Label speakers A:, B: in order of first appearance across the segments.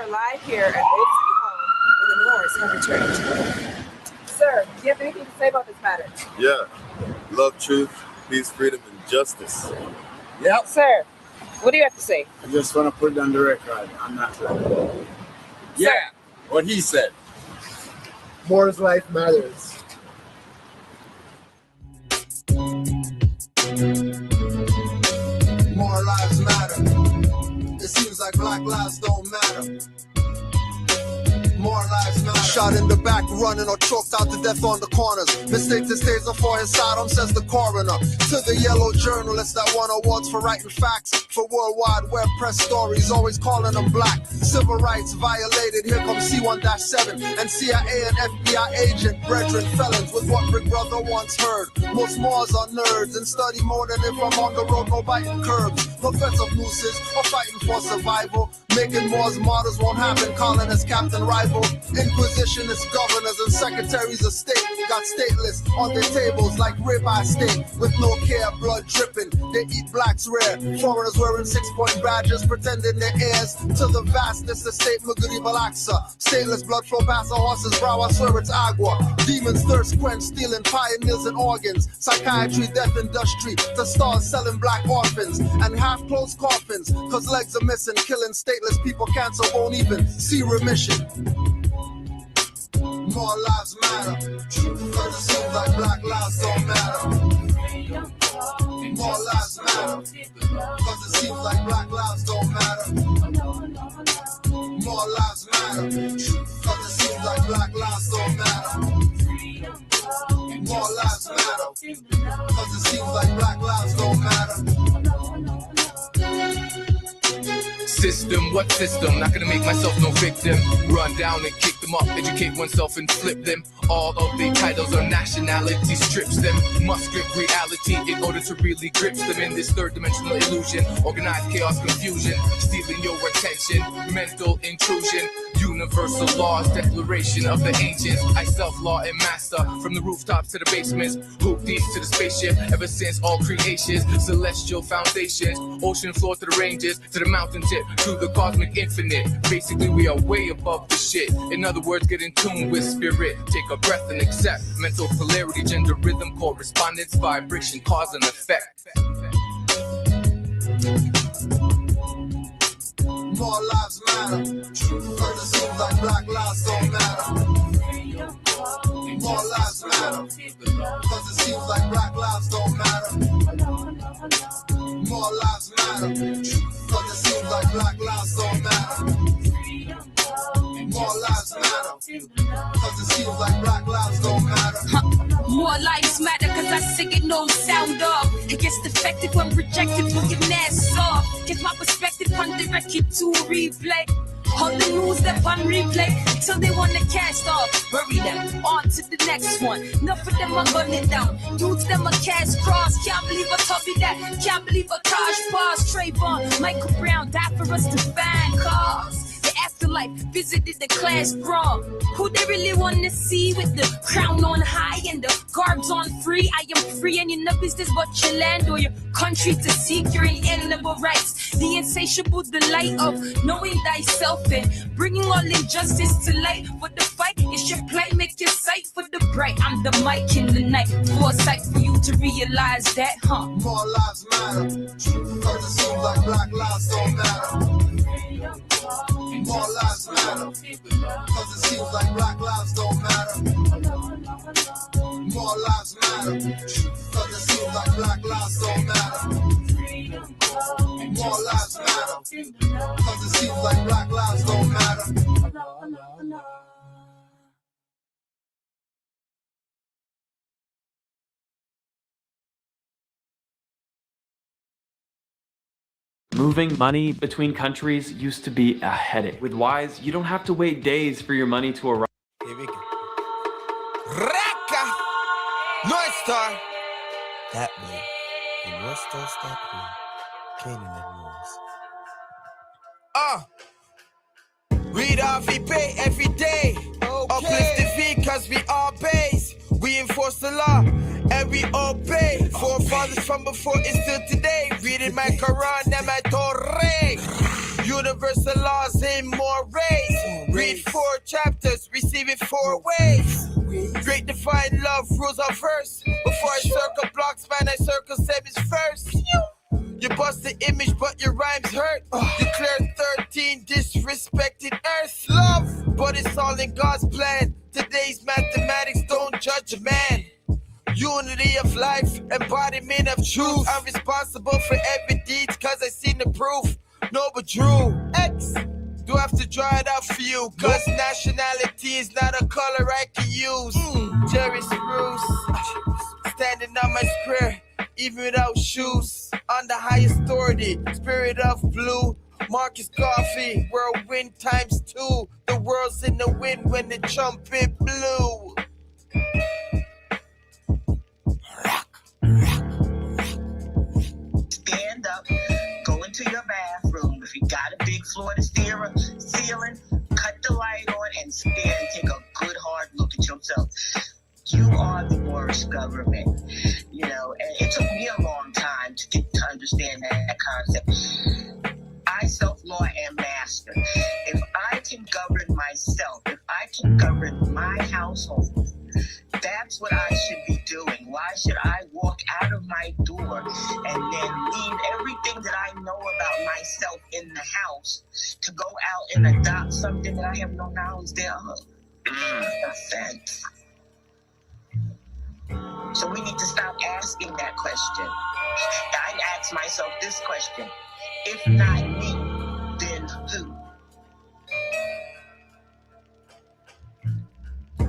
A: are live here at Old City Hall where the Moors have returned. Sir, do you have anything to say about this matter?
B: Yeah. Love, truth, peace, freedom, and justice.
C: Yep.
A: Sir, what do you have to say?
C: I just want to put it on the record. I'm not sure. Yeah, what he said.
D: Moor's life matters.
E: More lives matter. It seems like black lives don't matter. More lives matter. Shot in the back, running or choked out to death on the corners. Mistake this taser for his sidearm, says the coroner. To the yellow journalist that won awards for writing facts. For World Wide Web press stories, always calling them black. Civil rights violated, here comes C1-7. And CIA and FBI agent, brethren felons with what Big Brother once heard. Most Moors are nerds and study more than if I'm on the road, no biting curbs. No threats of nooses or fighting for survival. Making Moors martyrs won't happen, calling us Captain Rival. Inquisitionists, governors, and secretaries of state got stateless on their tables like ribeye steak. With no care, blood dripping, they eat blacks rare. Foreigners wearing 6-point badges, pretending they're heirs to the vastness of state Muguri Balaksa. Stainless blood flow past a horse's brow, I swear it's agua. Demons thirst quench, stealing pioneers and organs. Psychiatry, death industry, to stars selling black orphans. And half-closed coffins, cause legs are missing. Killing stateless people, cancer won't even see remission. More lives matter. Cause it seems like black lives don't matter. More lives matter. Cause it seems like black lives don't matter. More lives matter. Cause it seems like black lives don't matter. More lives matter. Cause it seems like black lives don't matter.
F: System, what system? Not gonna make myself no victim. Run down and kick them up, educate oneself and flip them. All of the titles or nationality strips them. Must grip reality in order to really grip them in this third dimensional illusion. Organized chaos, confusion, stealing your attention. Mental intrusion. Universal laws, declaration of the ancients. I self-law and master from the rooftops to the basements. Hoop deep to the spaceship, ever since all creations. Celestial foundations, ocean floor to the ranges, to the mountain tip, to the cosmic infinite. Basically, we are way above the shit. In other words, get in tune with spirit. Take a breath and accept. Mental polarity, gender, rhythm, correspondence, vibration, cause and effect.
E: More lives matter. Cause it seems like black lives don't matter. More lives matter. Cause it seems like black lives don't matter. More lives matter. Cause it seems like black lives don't matter. More lives matter. Cause it seems like black lives don't matter.
G: More lives matter cause I sing it no sound off. It gets defected when rejected, looking ass off. Get my perspective on direct it to a replay. All the news that on replay till they wanna cast off. Bury them, on to the next one. Enough of them are gunning down. Dudes them a cast cross. Can't believe I told me that. Can't believe a Taj Pass. Trayvon, Michael Brown died for us to find cause. The afterlife visited the class brawl. Who they really wanna see with the crown on high and the garbs on free? I am free and you're no business but your land or your country to seek your inalienable rights. The insatiable delight of knowing thyself and bringing all injustice to light. But the fight is your plight, make your sight for the bright. I'm the mic in the night, foresight for you to realize that, huh?
E: More lives matter. Cause it seems like black lives don't matter. More lives matter. Cause it seems like black lives don't matter. More lives matter. Cause it seems like black lives don't matter. More lives matter. Cause it seems like black lives don't matter.
H: Moving money between countries used to be a headache. With Wise, you don't have to wait days for your money to arrive.
I: Here we go. Raka! North Star! That way. And West Star that way. Canaanland moves. Read off, we pay every day. Okay. Uplift the V cause we all base. We enforce the law and we obey. Forefathers from before is still today. Reading my Quran and my Torah. You Universal laws in more ways. Read 4 chapters, receive it 4 ways. Great divine love rules our verse. Before I circle blocks, man, I circle sevens first. You bust the image, but your rhymes hurt. Declare 13 disrespected earth. Love, but it's all in God's plan. Today's mathematics don't judge a man. Unity of life, embodiment of truth. I'm responsible for every deed, cause I seen the proof. No, but Drew, X, do I have to draw it out for you? Cause nationality is not a color I can use. Jerry Spruce, standing on my square, even without shoes. On the highest authority, spirit of blue. Marcus Garvey, whirlwind times 2. The world's in the wind when the trumpet blew.
J: Stand up, go into your bathroom. If you got a big floor to ceiling, cut the light on and stand and take a good hard look at yourself. You are the Moorish government, you know, and it took me a long time to get to understand that concept. I self-law am master. If I can govern myself, if I can govern my household, that's what I should be doing. Why should I walk out of my door and then leave everything that I know about myself in the house to go out and adopt something that I have no knowledge thereof? Offense. So we need to stop asking that question. I ask myself this question: if not me, then who?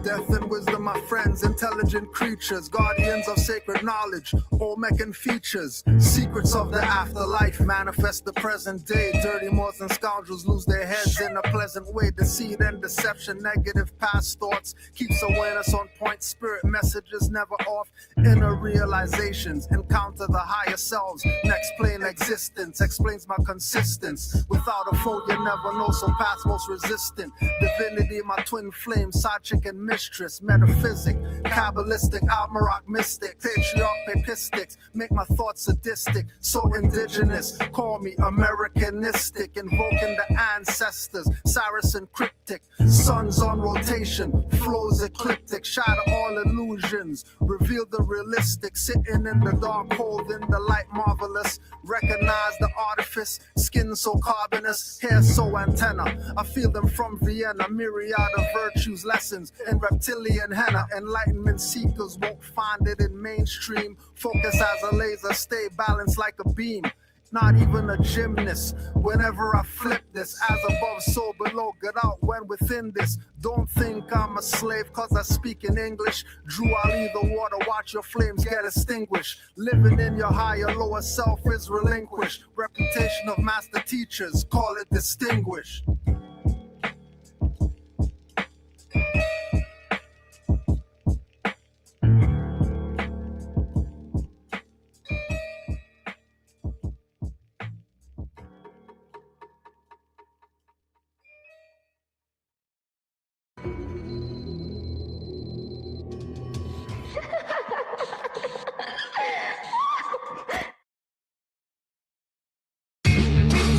E: Death and wisdom, my friends, intelligent creatures, guardians of sacred knowledge, Olmecan features, secrets of the afterlife, manifest the present day. Dirty Moors and scoundrels lose their heads in a pleasant way. Deceit and deception, negative past thoughts, keeps awareness on point, spirit messages never off. Inner realizations, encounter the higher selves, next plane existence, explains my consistence. Without a foe, you never know, so past most resistant. Divinity, my twin flame, side chick and mistress, metaphysic, kabbalistic, almaroc mystic, patriarch, papistics, make my thoughts sadistic, so indigenous, call me Americanistic, invoking the ancestors, Saracen cryptic, suns on rotation, flows ecliptic, shatter all illusions, reveal the realistic, sitting in the dark, holding the light marvelous, recognize the artifice, skin so carbonous, hair so antenna, I feel them from Vienna, myriad of virtues, lessons, and reptilian henna. Enlightenment seekers won't find it in mainstream. Focus as a laser, stay balanced like a beam. Not even a gymnast. Whenever I flip this, as above, so below. Get out when within this. Don't think I'm a slave cause I speak in English. Drew, I'll leave the water, watch your flames get extinguished. Living in your higher, lower self is relinquished. Reputation of master teachers, call it distinguished.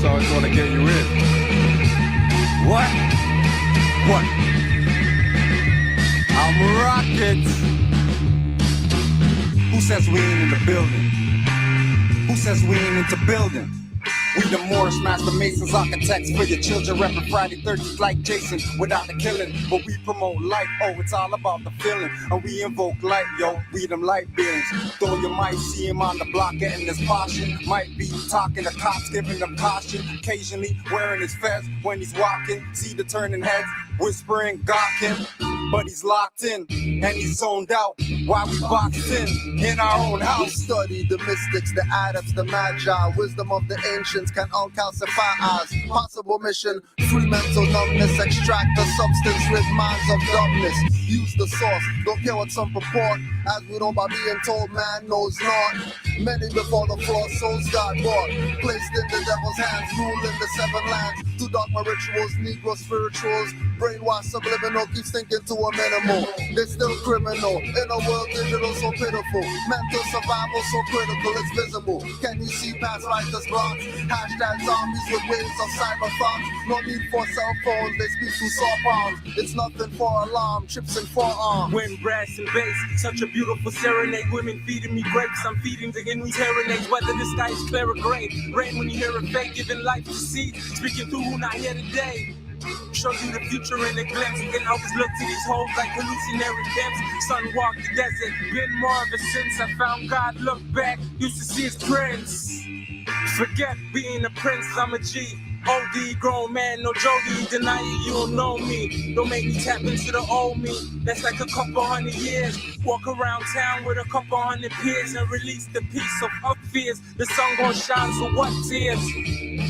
C: So I just want to get you in. What? What? I'm rockets. Who says we ain't in the building? Who says we ain't into building? We the Moorish master masons, architects for your children, repping Friday 13th like Jason, without the killing. But we promote life, oh, it's all about the feeling. And we invoke light, yo, we them light beings. Though you might see him on the block getting this caution, might be talking to cops, giving them caution. Occasionally wearing his fez when he's walking, see the turning heads, whispering, gawking. But he's locked in, and he's zoned out, while we boxed in our own house.
E: We study the mystics, the adepts, the magi, wisdom of the ancients can uncalcify eyes. Possible mission, free mental numbness, extract the substance, rid minds of dumbness. Use the source, don't care what some purport, as we know by being told man knows not. Many before the floor, souls got bought. Placed in the devil's hands, ruling the seven lands. Through dogma rituals, Negro spirituals. Brainwash subliminal, keeps thinking to a minimal. They're still criminal. In a world digital so pitiful. Mental survival so critical, it's visible. Can you see past writers' blocks? Hashtag zombies with waves of cyber thoughts. No need for cell phones, they speak through saw palms. It's nothing for alarm, chips and forearms.
K: Wind, brass, and bass, such a beautiful serenade. Women feeding me grapes, I'm feeding the enemy serenades. Whether the sky is clear or gray, rain when you hear a fake, giving life to seed. Speaking through who not here today. Show you the future in a glimpse. And always look to these hoes like hallucinatory pimps. Son walked the desert, been more of a since I found God. Look back, used to see his prince. Forget being a prince, I'm a G. OD, grown man, no Jody. Deny it, you don't know me. Don't make me tap into the old me. That's like a couple hundred years. Walk around town with a couple hundred peers and release the peace of her fears. The sun gon' shine, so what tears?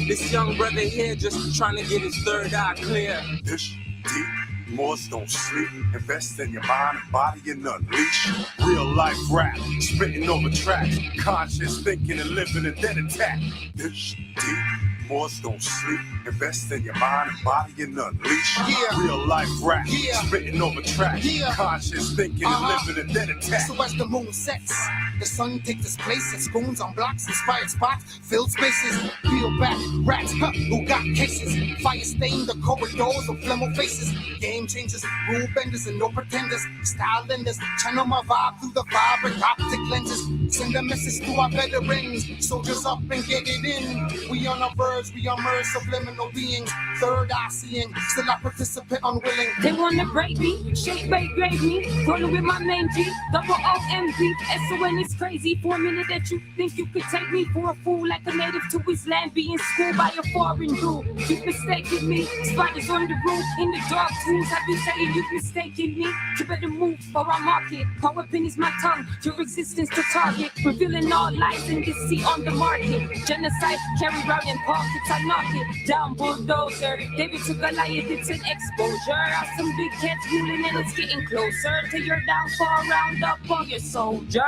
K: This young brother here just trying to get his third eye clear.
C: This deep. Moors don't sleep. Invest in your mind and body and unleash. Real life rap, spitting over tracks. Conscious thinking and living and then attack. This deep. Moors don't sleep. Invest in your mind and body and unleash.
E: Yeah.
C: Real life rap,
E: Yeah.
C: spitting over tracks.
E: Yeah.
C: Conscious thinking and living and then attack.
L: So as the moon sets, the sun takes its place. It spoons on blocks, inspired spots, filled spaces. Peel back, rats, who got cases. Fire stain the corridors of phlegmo faces. Game changers, rule benders, and no pretenders. Style lenders, channel my vibe through the vibrant optic lenses. Send a message to our veterans. Soldiers up and get it in. We on our birds, we are merged subliminal beings. Third eye seeing, still a participant unwilling.
G: They wanna break me, shake, bake, grade me. Rolling with my name G, double O-M-B. S-O-N is crazy. For a minute that you think you could take me for a fool, like a native to his land, being schooled by a foreign dude. You've mistaken me, spiders on the roof, in the dark tools. I've been saying you've mistaken me. You better move or I mark it. Power pin is my tongue, your existence to target. Revealing all lies and deceit on the market. Genocide, carry round in pockets, I knock it down, bulldozer. David to Goliath, it's an exposure. Some big cats ruling and it's getting closer to your downfall. Round up all your soldiers.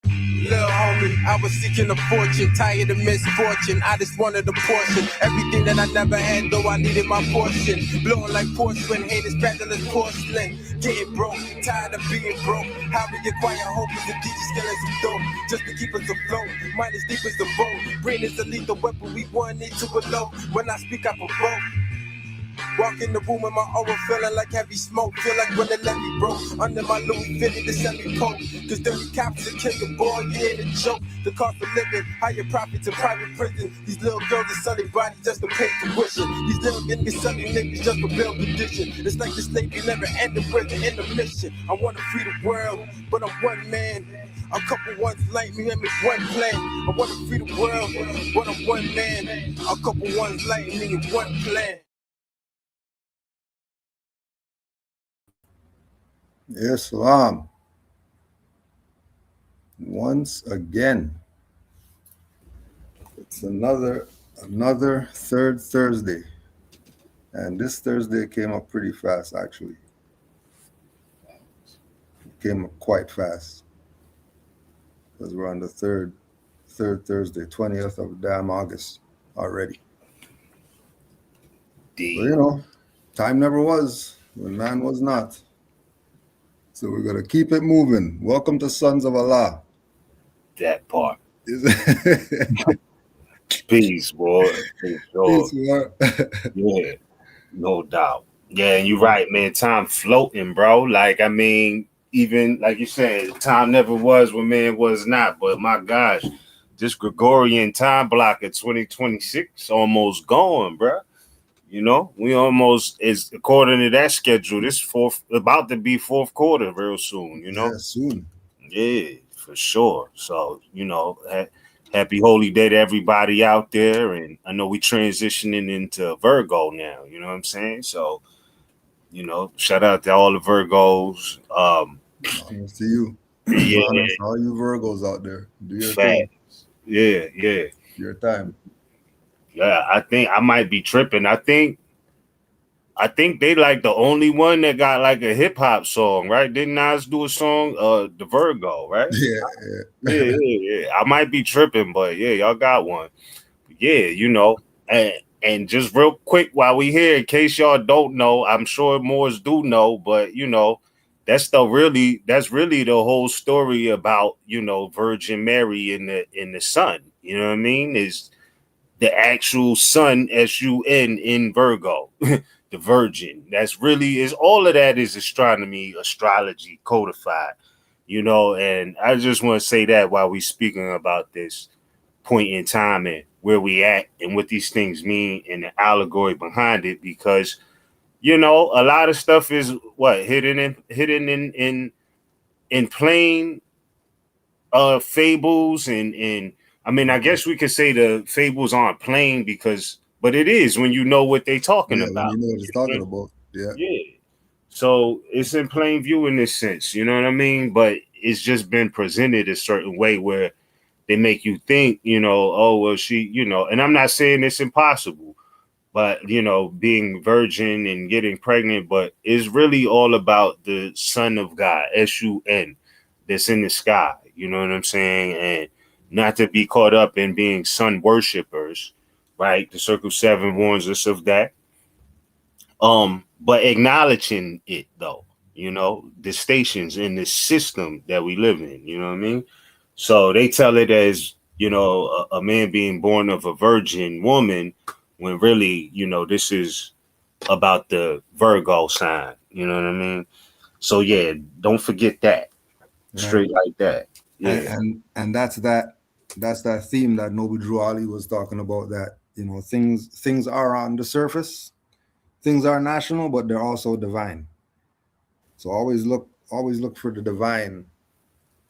I: Little homie, I was seeking a fortune, tired of misfortune. I just wanted a portion, everything that I never had, though I needed my portion. Blowing like porcelain, haters peddling porcelain. Getting broke, tired of being broke. How we acquire hope is the DJ skilling some dope, just to keep us afloat. Mind as deep as the boat, brain is the lethal weapon. We want it to elope. When I speak, I provoke. Walk in the room with my aura feeling like heavy smoke. Feel like when the levee broke under my Louis Philly, the semi-poke. Cause dirty cops will kill your boy, you ain't a joke. The cost of living, higher profits in private prison. These little girls are selling bodies just to pay tuition. These little niggas selling niggas just for bail condition. It's like the slavery never ended with the intermission. I wanna free the world, but I'm one man. A couple ones like me and me one plan. I wanna free the world, but I'm one man. A couple ones like me and one plan.
M: Yes, Salam. Once again, it's another third Thursday, and this Thursday came up pretty fast. Actually, it came up quite fast because we're on the third Thursday, 20th of damn August already. But, you know, time never was when man was not. So we're going to keep it moving. Welcome to Sons of Allah.
N: That part. Peace, boy. Peace,
M: boy.
N: Yeah, no doubt. Yeah, and you're right, man. Time floating, bro. Like, I mean, even like you said, time never was when man was not. But my gosh, this Gregorian time block at 2026 almost gone, bro. You know, we almost is according to that schedule. This about to be fourth quarter real soon. You know,
M: yeah, soon.
N: Yeah, for sure. So you know, happy holy day to everybody out there. And I know we transitioning into Virgo now. You know what I'm saying? So, you know, shout out to all the Virgos.
M: Honest to you.
N: Yeah,
M: honest, all you Virgos out there, do your
N: thing. Yeah.
M: Your time.
N: Yeah, I think I might be tripping. I think I think they like the only one that got like a hip hop song, right? Didn't Nas do a song, the Virgo, right?
M: Yeah,
N: Yeah. I might be tripping, but yeah, y'all got one. Yeah, you know, and just real quick while we here, in case y'all don't know, I'm sure Moors do know, but you know, that's really the whole story about, you know, Virgin Mary in the sun. You know what I mean? Is the actual sun, SUN in Virgo, the Virgin. That's really is all of that is astronomy, astrology codified, you know. And I just want to say that while we speaking about this point in time and where we at and what these things mean and the allegory behind it, because you know a lot of stuff is hidden in plain fables and I mean, I guess we could say the fables aren't plain because, but it is when you know what they're talking
M: yeah, when
N: about.
M: you know what it's talking about. Yeah.
N: Yeah. So it's in plain view in this sense, you know what I mean? But it's just been presented a certain way where they make you think, you know, oh, well, she, you know, and I'm not saying it's impossible, but, you know, being virgin and getting pregnant, but it's really all about the Son of God, SUN, that's in the sky, you know what I'm saying? And not to be caught up in being sun worshipers, right? The Circle 7 warns us of that. But acknowledging it though, you know, the stations in the system that we live in, you know what I mean? So they tell it as, you know, a man being born of a virgin woman, when really, you know, this is about the Virgo sign, you know what I mean? So yeah, don't forget that. Straight like that. Yeah.
M: And that's that theme that Noble Drew Ali was talking about, that, you know, things are on the surface, things are national, but they're also divine. So always look for the divine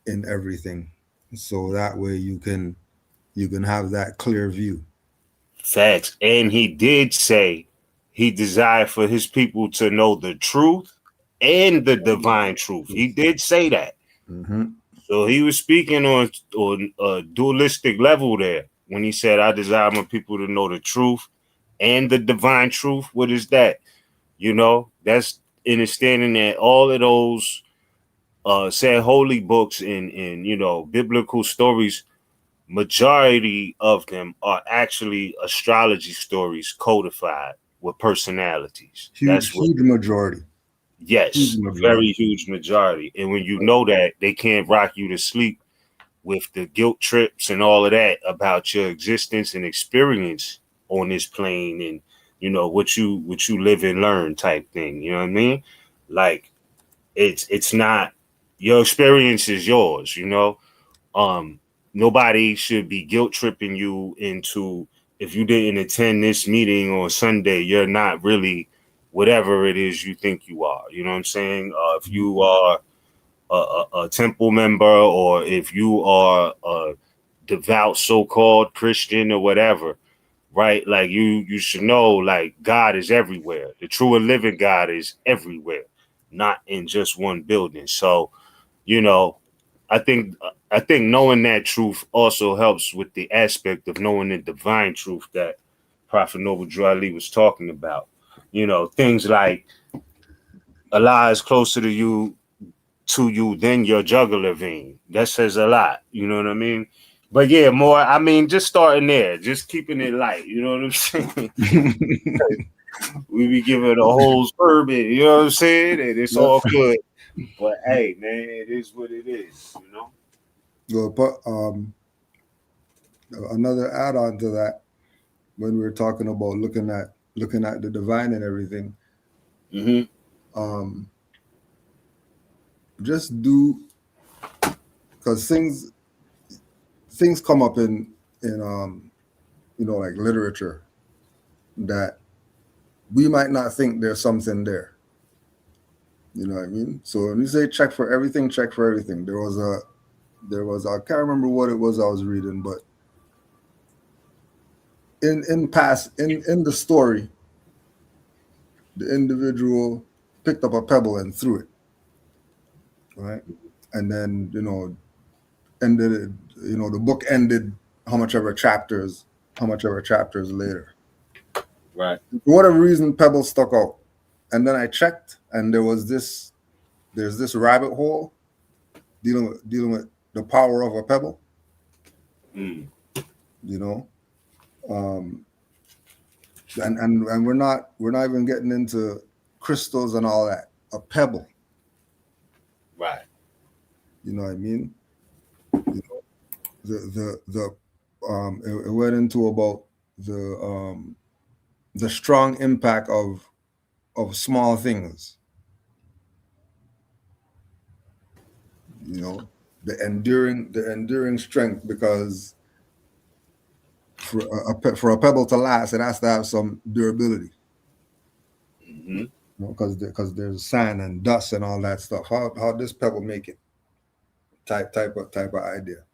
M: in everything. So that way you can have that clear view.
N: Facts. And he did say he desired for his people to know the truth and the divine truth. He did say that.
M: Mm-hmm.
N: So he was speaking on a dualistic level there when he said, I desire my people to know the truth and the divine truth. What is that? You know, that's understanding that all of those said holy books and you know, biblical stories, majority of them are actually astrology stories codified with personalities. That's what
M: Huge majority.
N: Yes,
M: Huge
N: a
M: majority.
N: very huge majority. And when you know that, they can't rock you to sleep with the guilt trips and all of that about your existence and experience on this plane and you know what you live and learn type thing. You know what I mean? Like it's not your experience is yours, you know. Nobody should be guilt tripping you into if you didn't attend this meeting on Sunday, you're not really whatever it is you think you are. You know what I'm saying? If you are a temple member or if you are a devout so-called Christian or whatever, right? Like you should know like God is everywhere. The true and living God is everywhere, not in just one building. So, you know, I think knowing that truth also helps with the aspect of knowing the divine truth that Prophet Noble Drew Ali was talking about. You know, things like Allah is closer to you than your jugular vein. That says a lot. You know what I mean? But yeah, more. I mean, just starting there, just keeping it light. You know what I'm saying? We be giving a whole bourbon. You know what I'm saying? And it's all good. But hey, man, it is what it is. You know.
M: Well, but another add-on to that, when we were talking about looking at the divine and everything, just do, because things come up in you know, like literature that we might not think there's something there. You know what I mean? So when you say check for everything, There was I can't remember what it was I was reading, but in the story, the individual picked up a pebble and threw it, right? And then, you know, ended it, you know, the book ended how much ever chapters later.
N: Right.
M: For whatever reason, pebble stuck out. and then I checked, and there's this rabbit hole dealing with the power of a pebble.
N: Mm.
M: You know, and we're not even getting into crystals and all that. A pebble,
N: Right.
M: you know what I mean? You know, it went into about the strong impact of small things. You know, the enduring strength, because for a pebble to last, it has to have some durability.
N: Mm-hmm.
M: You know, because there's sand and dust and all that stuff. How this pebble make it? Type of idea.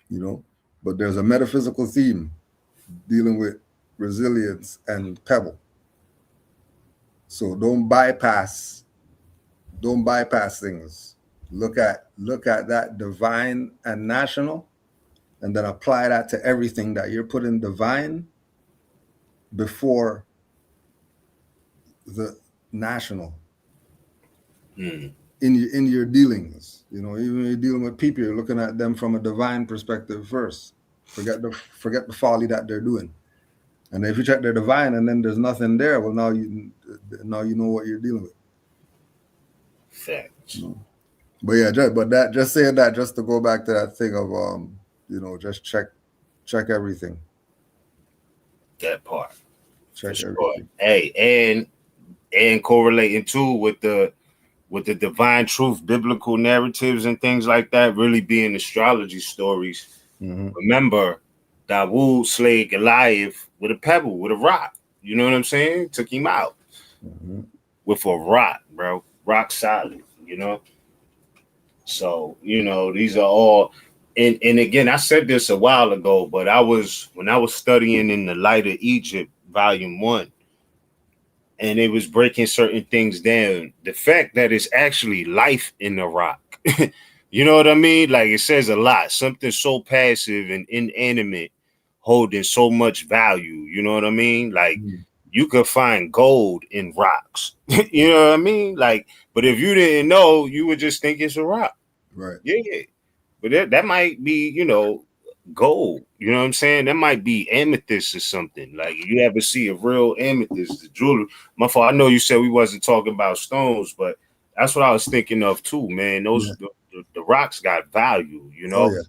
M: You know, but there's a metaphysical theme dealing with resilience and pebble. So don't bypass things. Look at that divine and national, and then apply that to everything that you're putting divine before the national.
N: Mm.
M: In your dealings. You know, even when you're dealing with people, you're looking at them from a divine perspective first. Forget the folly that they're doing. And if you check their divine and then there's nothing there, well, now you know what you're dealing with.
N: Facts.
M: You know? But yeah, just saying that, just to go back to that thing of you know, just check everything.
N: That part.
M: Check
N: For
M: everything.
N: Sure. Hey, and correlating too with the divine truth, biblical narratives and things like that, really being astrology stories.
M: Mm-hmm.
N: Remember, Dawood slayed Goliath with a pebble, with a rock. You know what I'm saying? Took him out with a rock, bro. Rock solid, you know? So, you know, these are all, and again, I said this a while ago, but when I was studying in the Light of Egypt, Volume 1, and it was breaking certain things down, the fact that it's actually life in the rock. You know what I mean? Like, it says a lot. Something so passive and inanimate holding so much value. You know what I mean? Like, you could find gold in rocks. You know what I mean? Like, but if you didn't know, you would just think it's a rock.
M: Right.
N: Yeah. But that might be, you know, gold. You know what I'm saying? That might be amethyst or something. Like, you ever see a real amethyst, the jewelry. My fault. I know you said we wasn't talking about stones, but that's what I was thinking of too, man. Those the rocks got value, you know.
M: Oh,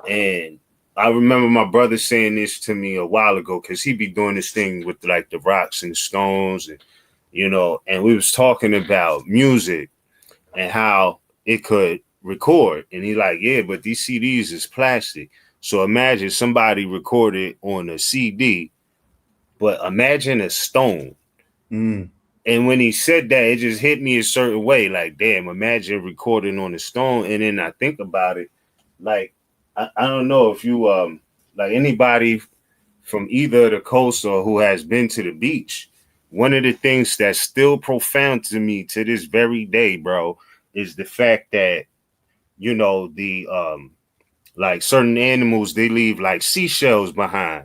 M: yeah.
N: And I remember my brother saying this to me a while ago, because he be doing this thing with like the rocks and stones, and you know, and we was talking about music and how it could record. And he like, yeah, but these CDs is plastic. So imagine somebody recorded on a CD, but imagine a stone.
M: Mm.
N: And when he said that, it just hit me a certain way. Like, damn, imagine recording on a stone. And then I think about it, like, I don't know if you like anybody from either the coast or who has been to the beach. One of the things that's still profound to me to this very day, bro, is the fact that, you know, the like certain animals, they leave like seashells behind.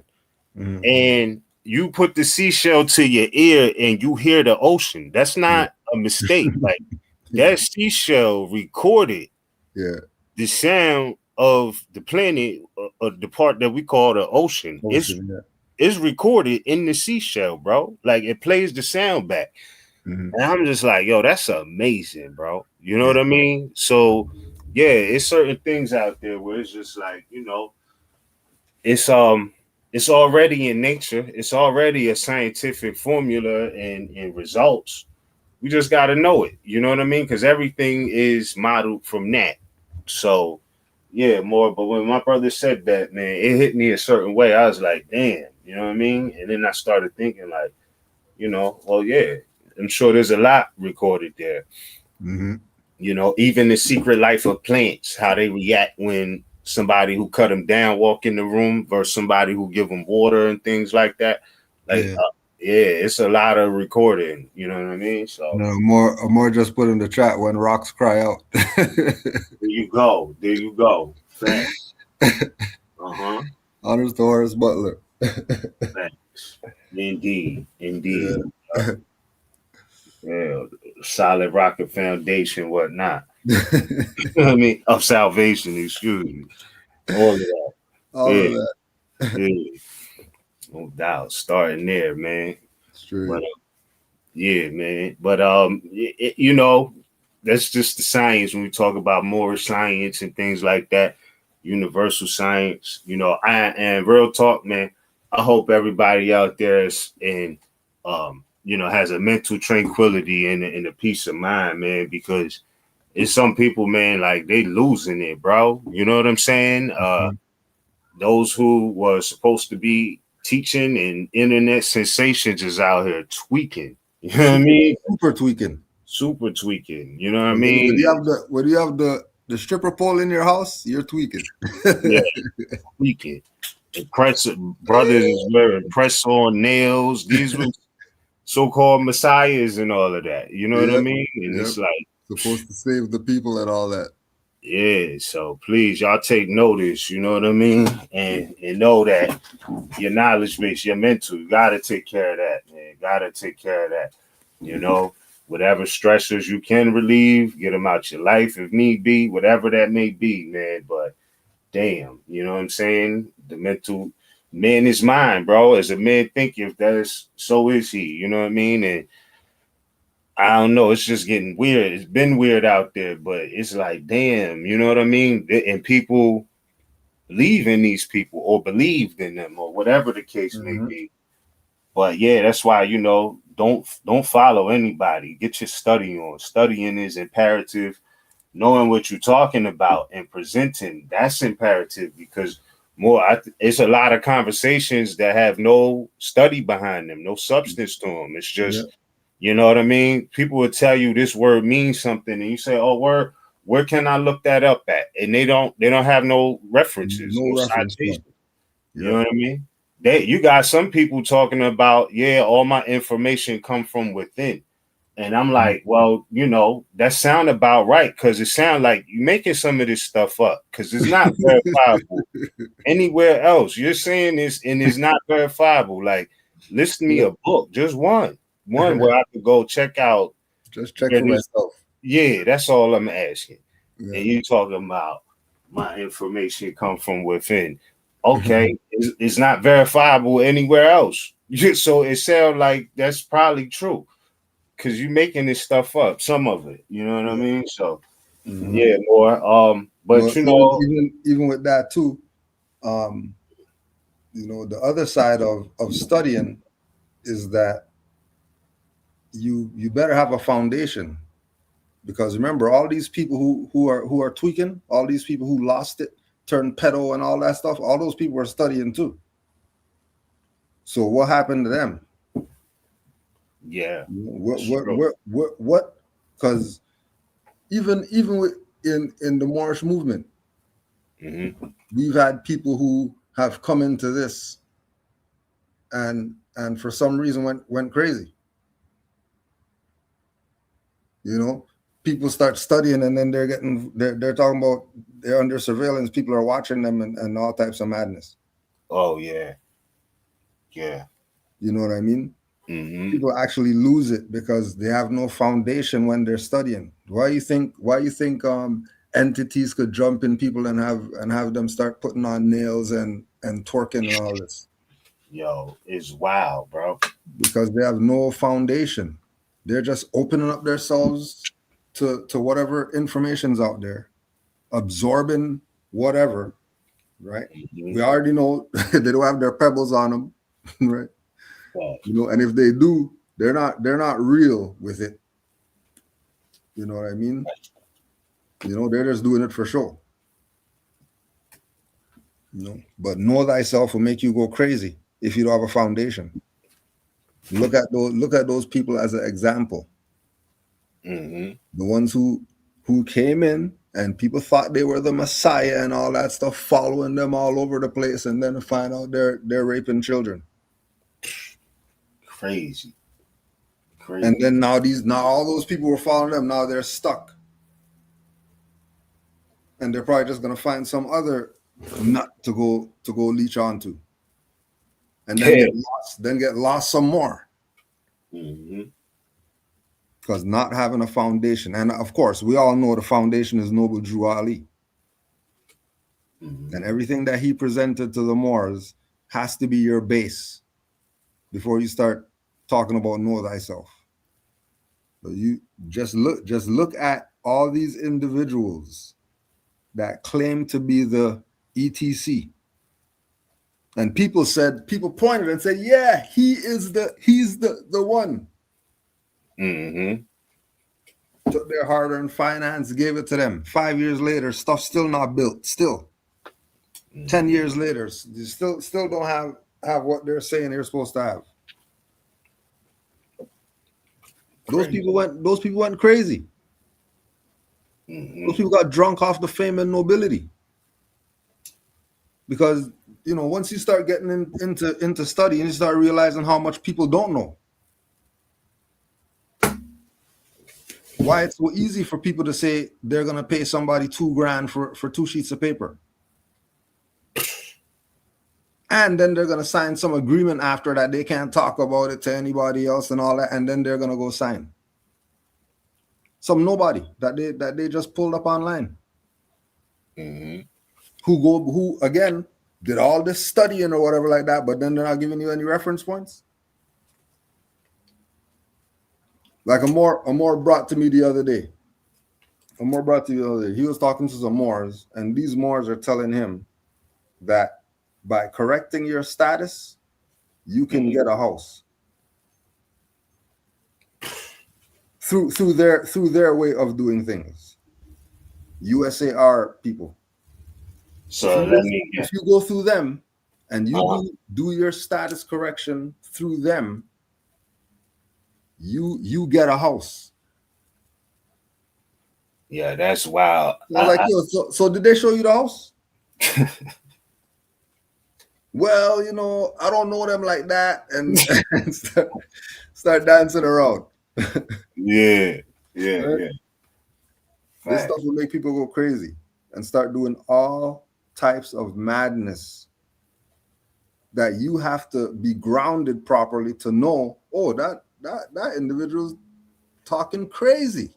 M: Mm-hmm.
N: And you put the seashell to your ear and you hear the ocean. That's not a mistake. Like, that seashell recorded the sound of the planet, the part that we call the ocean. It's recorded in the seashell, bro. Like, it plays the sound back.
M: Mm-hmm.
N: And I'm just like, yo, that's amazing, bro. You know what I mean? So yeah, it's certain things out there where it's just like, you know, it's already in nature. It's already a scientific formula and results. We just got to know it. You know what I mean? Because everything is modeled from that. So yeah, more. But when my brother said that, man, it hit me a certain way. I was like, damn, you know what I mean? And then I started thinking like, you know, well, yeah, I'm sure there's a lot recorded there.
M: Mm-hmm.
N: You know, even the secret life of plants, how they react when somebody who cut them down walk in the room versus somebody who give them water and things like that. Like, it's a lot of recording. You know what I mean? So
M: no, more just put in the chat when rocks cry out.
N: There you go. Thanks.
M: Honors to Horace Butler.
N: Thanks. Indeed.
M: Yeah.
N: Yeah, solid rocket foundation, whatnot. You know what I mean? Of salvation, excuse me. All of that.
M: All
N: Yeah,
M: of that.
N: yeah. No doubt. Starting there, man.
M: Straight.
N: But yeah, man. But that's just the science when we talk about Moorish science and things like that, universal science. And real talk, man. I hope everybody out there is has a mental tranquility and a peace of mind, man, because it's some people, man, like they losing it, bro. You know what I'm saying? Those who were supposed to be teaching and internet sensations is out here tweaking. You know what I mean?
M: Super tweaking.
N: Super tweaking. You know what I
M: When
N: mean?
M: you have the stripper pole in your house, you're tweaking.
N: Yeah, tweaking. Brothers is wearing press on nails. These were so-called messiahs and all of that. You know what I mean? And it's like
M: supposed to save the people and all that.
N: Yeah, so please, y'all take notice, you know what I mean? And know that your knowledge base, your mental, you gotta take care of that, man. Gotta take care of that. Whatever stressors you can relieve, get them out your life if need be, whatever that may be, man. But damn, you know what I'm saying? The mental man is mine, bro. As a man thinketh, that is so is he, you know what I mean? And I don't know. It's just getting weird. It's been weird out there, but it's like, damn, you know what I mean? And people believe in these people or believed in them or whatever the case may be. But yeah, that's why, don't follow anybody. Get your study on. Studying is imperative. Knowing what you're talking about and presenting, that's imperative because it's a lot of conversations that have no study behind them, no substance to them. It's just, you know what I mean? People will tell you this word means something, and you say, "Oh, where can I look that up at?" And they don't have no references, no citations. You know what I mean? You got some people talking about, all my information come from within. And I'm like, well, that sound about right, because it sounds like you're making some of this stuff up because it's not verifiable anywhere else. You're saying this and it's not verifiable. Like, list me a book, just one where I could go check out.
M: Just check for myself.
N: Yeah, that's all I'm asking.
M: Yeah.
N: And you talking about my information come from within. Okay, it's not verifiable anywhere else. So it sounds like that's probably true. Because you're making this stuff up, some of it, you know what I mean? So, yeah, more. But
M: even with that too, the other side of studying is that you better have a foundation, because remember, all these people who are tweaking, all these people who lost it, turned pedo and all that stuff, all those people are studying too. So what happened to them?
N: Yeah.
M: What? Because even in the Moorish movement, we've had people who have come into this and for some reason went crazy. People start studying and then they're talking about they're under surveillance. People are watching them and all types of madness.
N: Oh yeah. Yeah.
M: You know what I mean? People actually lose it because they have no foundation when they're studying. Why you think entities could jump in people and have them start putting on nails and twerking and all this?
N: Yo, it's wild, bro.
M: Because they have no foundation. They're just opening up themselves to whatever information's out there, absorbing whatever, right? We already know they don't have their pebbles on them, right? And if they do, they're not real with it. You know what I mean? They're just doing it for show. But know thyself will make you go crazy if you don't have a foundation. Look at those people as an example. The ones who came in and people thought they were the Messiah and all that stuff, following them all over the place, and then to find out they're raping children.
N: Crazy.
M: And then now all those people were following them. Now they're stuck, and they're probably just gonna find some other nut to go leech onto, and then get lost some more. Because not having a foundation, and of course, we all know the foundation is Noble Drew Ali. And everything that he presented to the Moors has to be your base before you start talking about know thyself. So you just look at all these individuals that claim to be the ETC. And people pointed and said, yeah, he's the one. Took their hard-earned finance, gave it to them. 5 years later, stuff still not built. Still. 10 years later, you still don't have what they're saying they're supposed to have. Those people went crazy. Those people got drunk off the fame and nobility. Because once you start getting into study and you start realizing how much people don't know. Why it's so easy for people to say they're gonna pay somebody $2,000 for 2 sheets of paper. And then they're going to sign some agreement after that. They can't talk about it to anybody else and all that. And then they're going to go sign. Some nobody that they just pulled up online. Who again did all this studying or whatever like that, but then they're not giving you any reference points. Like a Moor brought to me the other day. He was talking to some Moors, and these Moors are telling him that by correcting your status, you can get a house through their way of doing things. USAR people. So if you go through them and you do your status correction through them, you get a house.
N: Yeah, that's wild.
M: So did they show you the house? Well, I don't know them like that, and start dancing around.
N: Yeah.
M: This stuff will make people go crazy and start doing all types of madness that you have to be grounded properly to know, that individual's talking crazy.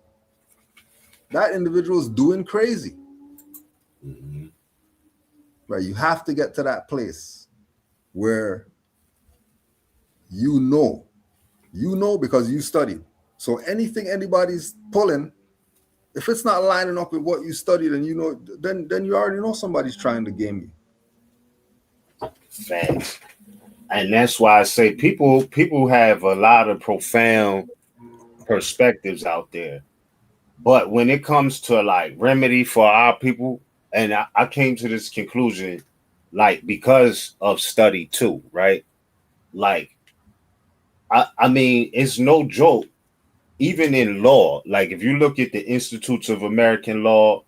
M: That individual's doing crazy. Right? You have to get to that place where you know because you studied. So anything anybody's pulling, if it's not lining up with what you studied and then you already know somebody's trying to game you.
N: Facts. And that's why I say people have a lot of profound perspectives out there. But when it comes to like remedy for our people, and I came to this conclusion like because of study too, right? Like, I mean, it's no joke. Even in law, like if you look at the Institutes of American Law,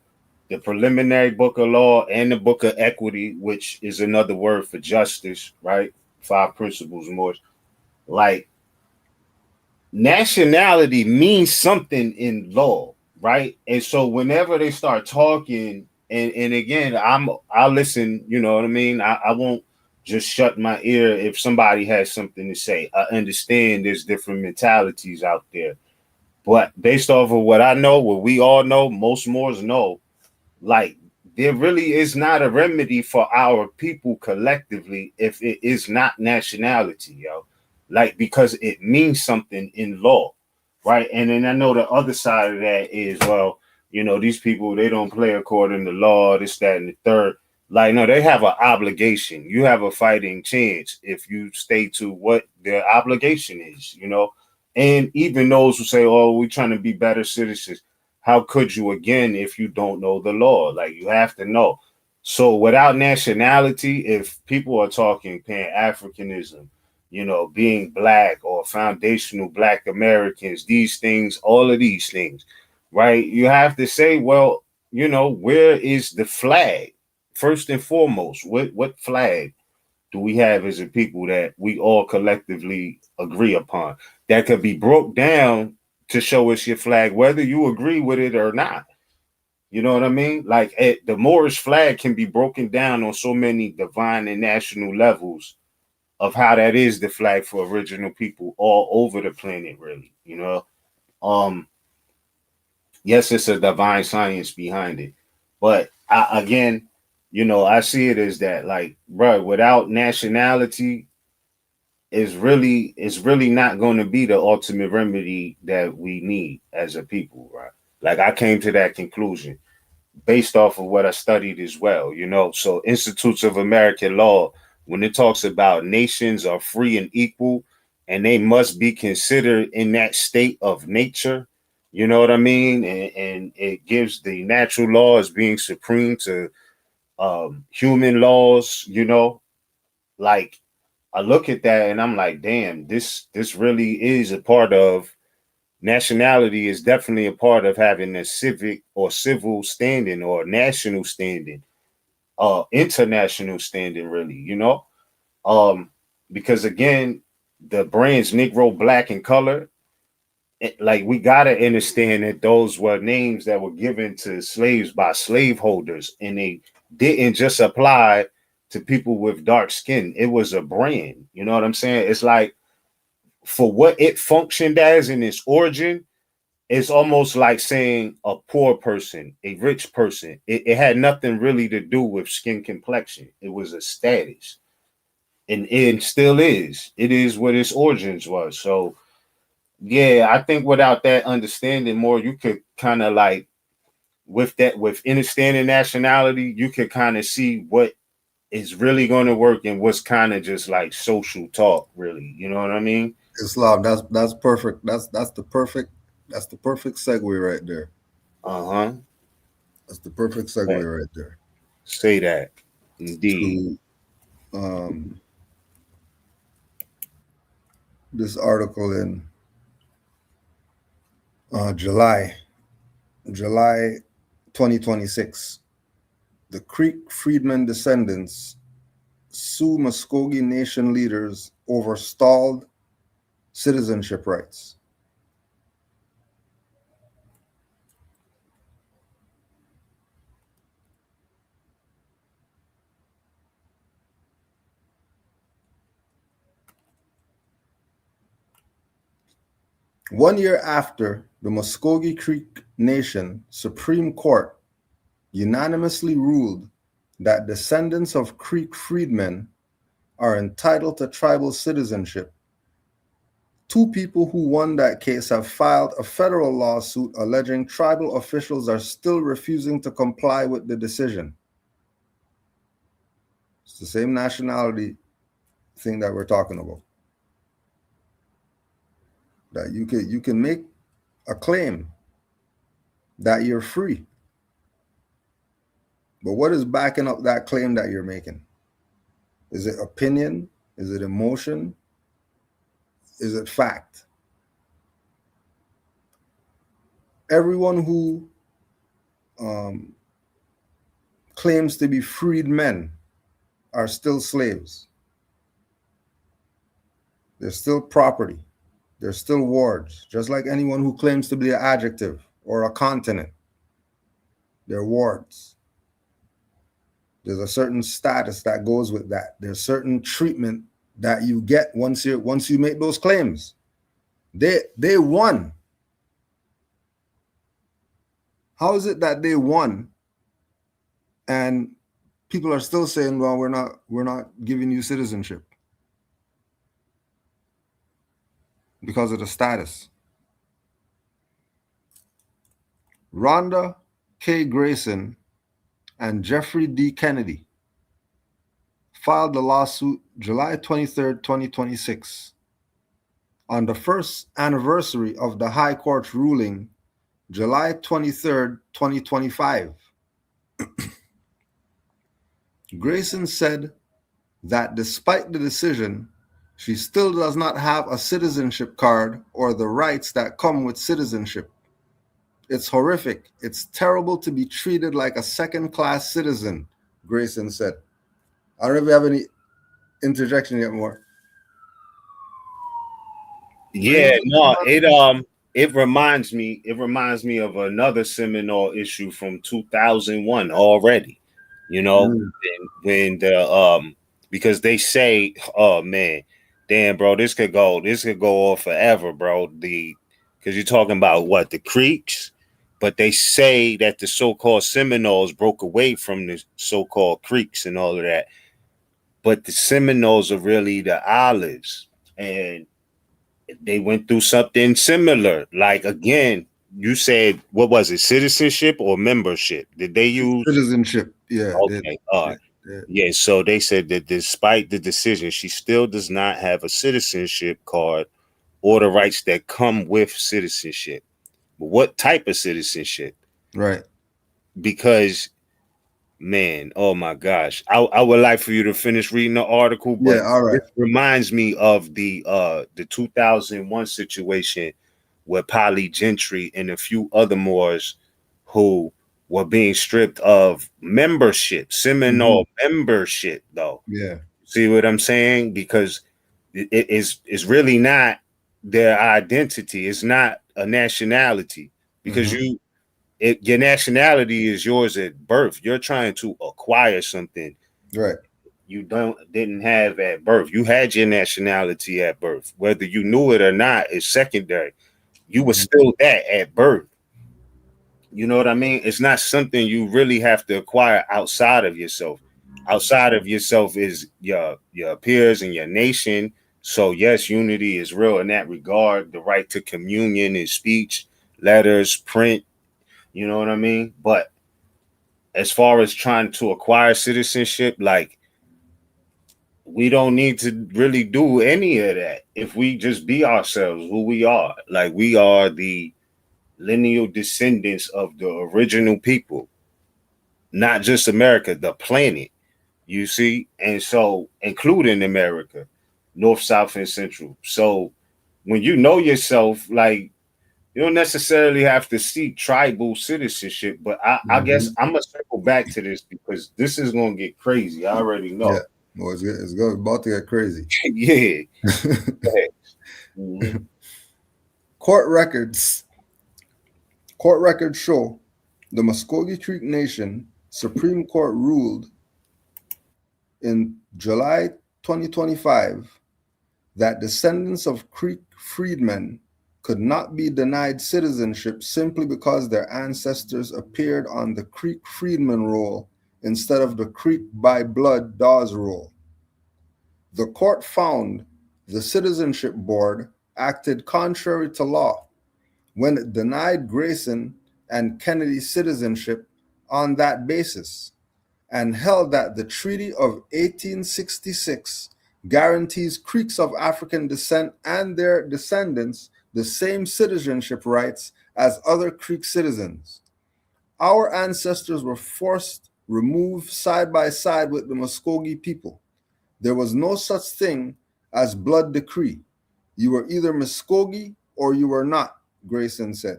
N: the Preliminary Book of Law, and the Book of Equity, which is another word for justice, right? 5 principles more. Like, nationality means something in law, right? And so whenever they start talking, and again, I'll listen, you know what I mean? I won't just shut my ear if somebody has something to say. I understand there's different mentalities out there. But based off of what I know, what we all know, most Moors know, like there really is not a remedy for our people collectively if it is not nationality, yo. Like, because it means something in law, right? And then I know the other side of that is, well, these people, they don't play according to law, this, that, and the third. Like, no, they have an obligation. You have a fighting chance if you stay to what their obligation is, And even those who say, oh, we're trying to be better citizens. How could you, again, if you don't know the law? Like, you have to know. So without nationality, if people are talking Pan-Africanism, being Black or foundational Black Americans, these things, all of these things, right? You have to say, well, where is the flag? First and foremost, what flag do we have as a people that we all collectively agree upon that could be broke down to show us your flag, whether you agree with it or not? You know what I mean? Like the Moorish flag can be broken down on so many divine and national levels of how that is the flag for original people all over the planet, really, Yes, it's a divine science behind it, but again, I see it as that, like, bro, without nationality, it's really not going to be the ultimate remedy that we need as a people, right? Like, I came to that conclusion based off of what I studied as well. So Institutes of American Law, when it talks about nations are free and equal, and they must be considered in that state of nature, you know what I mean? And it gives the natural law as being supreme to human laws. Like, I look at that and I'm like, damn, this really is a part of nationality, is definitely a part of having a civic or civil standing or national standing, international standing, really. Because again, the brands Negro, Black, and Color, like, we gotta understand that those were names that were given to slaves by slaveholders, and they didn't just apply to people with dark skin. It was a brand. You know what I'm saying? It's like, for what it functioned as in its origin, it's almost like saying a poor person, a rich person. It had nothing really to do with skin complexion. It was a status. And it still is. It is what its origins was. So, yeah, I think without that understanding more, you could kind of like, with understanding nationality, you could kind of see what is really going to work and what's kind of just like social talk, really. You know what I mean?
M: Islam. That's perfect. That's the perfect segue right there. That's the perfect segue right there.
N: Say that, indeed.
M: To this article in July 2026. The Creek Freedmen descendants sue Muskogee Nation leaders over stalled citizenship rights. One year after the Muskogee Creek Nation Supreme Court unanimously ruled that descendants of Creek freedmen are entitled to tribal citizenship, two people who won that case have filed a federal lawsuit alleging tribal officials are still refusing to comply with the decision. It's the same nationality thing that we're talking about. That you can make a claim that you're free. But what is backing up that claim that you're making? Is it opinion? Is it emotion? Is it fact? Everyone who claims to be freed men are still slaves. They're still property. They're still wards, just like anyone who claims to be an adjective or a continent. They're wards. There's a certain status that goes with that. There's certain treatment that you get once you make those claims. They won. How is it that they won and people are still saying, well, we're not giving you citizenship because of the status? Rhonda K. Grayson and Jeffrey D. Kennedy filed the lawsuit July 23rd, 2026, on the first anniversary of the High Court's ruling, July 23rd, 2025. Grayson said that despite the decision, she still does not have a citizenship card or the rights that come with citizenship. It's horrific. It's terrible to be treated like a second-class citizen, Grayson said. I don't know if you have any interjection yet, more.
N: Yeah, no, it reminds me of another seminal issue from 2001 already. When the because they say, oh man, damn, bro, this could go on forever, bro. because you're talking about what, the Creeks, but they say that the so-called Seminoles broke away from the so-called Creeks and all of that. But the Seminoles are really the Olives, and they went through something similar. Like, again, you said, what was it, citizenship or membership? Did they use
M: citizenship? Yeah.
N: Okay. All right. Yeah. So they said that despite the decision, she still does not have a citizenship card or the rights that come with citizenship. But what type of citizenship?
M: Right.
N: Because, man, oh my gosh, I would like for you to finish reading the article, but
M: all right.
N: It reminds me of the 2001 situation where Polly Gentry and a few other Moors who were being stripped of membership, Seminole membership, though.
M: Yeah.
N: See what I'm saying? Because it's really not their identity. It's not a nationality, because your nationality is yours at birth. You're trying to acquire something
M: right
N: you didn't have at birth. You had your nationality at birth. Whether you knew it or not is secondary. You were still that at birth. You know what I mean? It's not something you really have to acquire outside of yourself. Outside of yourself is your peers and your nation. So yes, unity is real in that regard. The right to communion and speech, letters, print. You know what I mean? But as far as trying to acquire citizenship, like, we don't need to really do any of that if we just be ourselves, who we are. Like, we are the lineal descendants of the original people, not just America, the planet, you see? And so, including America, North, South, and Central. So when you know yourself, like, you don't necessarily have to seek tribal citizenship, but I guess I'm gonna circle back to this because this is gonna get crazy. I already know.
M: Yeah, well, it's about to get crazy.
N: Yeah.
M: Court records show the Muskogee Creek Nation Supreme Court ruled in July 2025 that descendants of Creek freedmen could not be denied citizenship simply because their ancestors appeared on the Creek freedman roll instead of the Creek by blood Dawes roll. The court found the Citizenship Board acted contrary to law when it denied Grayson and Kennedy citizenship on that basis, and held that the Treaty of 1866 guarantees Creeks of African descent and their descendants the same citizenship rights as other Creek citizens. Our ancestors were forced removed side by side with the Muskogee people. There was no such thing as blood decree. You were either Muskogee or you were not, Grayson said.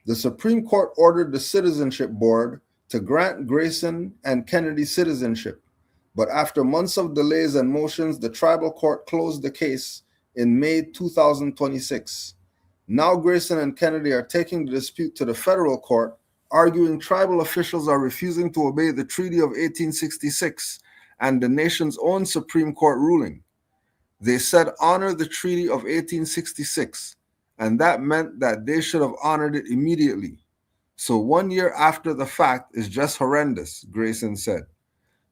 M: The Supreme Court ordered the Citizenship Board to grant Grayson and Kennedy citizenship, but after months of delays and motions, the tribal court closed the case in May 2026. Now Grayson and Kennedy are taking the dispute to the federal court, arguing tribal officials are refusing to obey the Treaty of 1866 and the nation's own Supreme Court ruling. They said honor the Treaty of 1866, and that meant that they should have honored it immediately. So 1 year after the fact is just horrendous, Grayson said.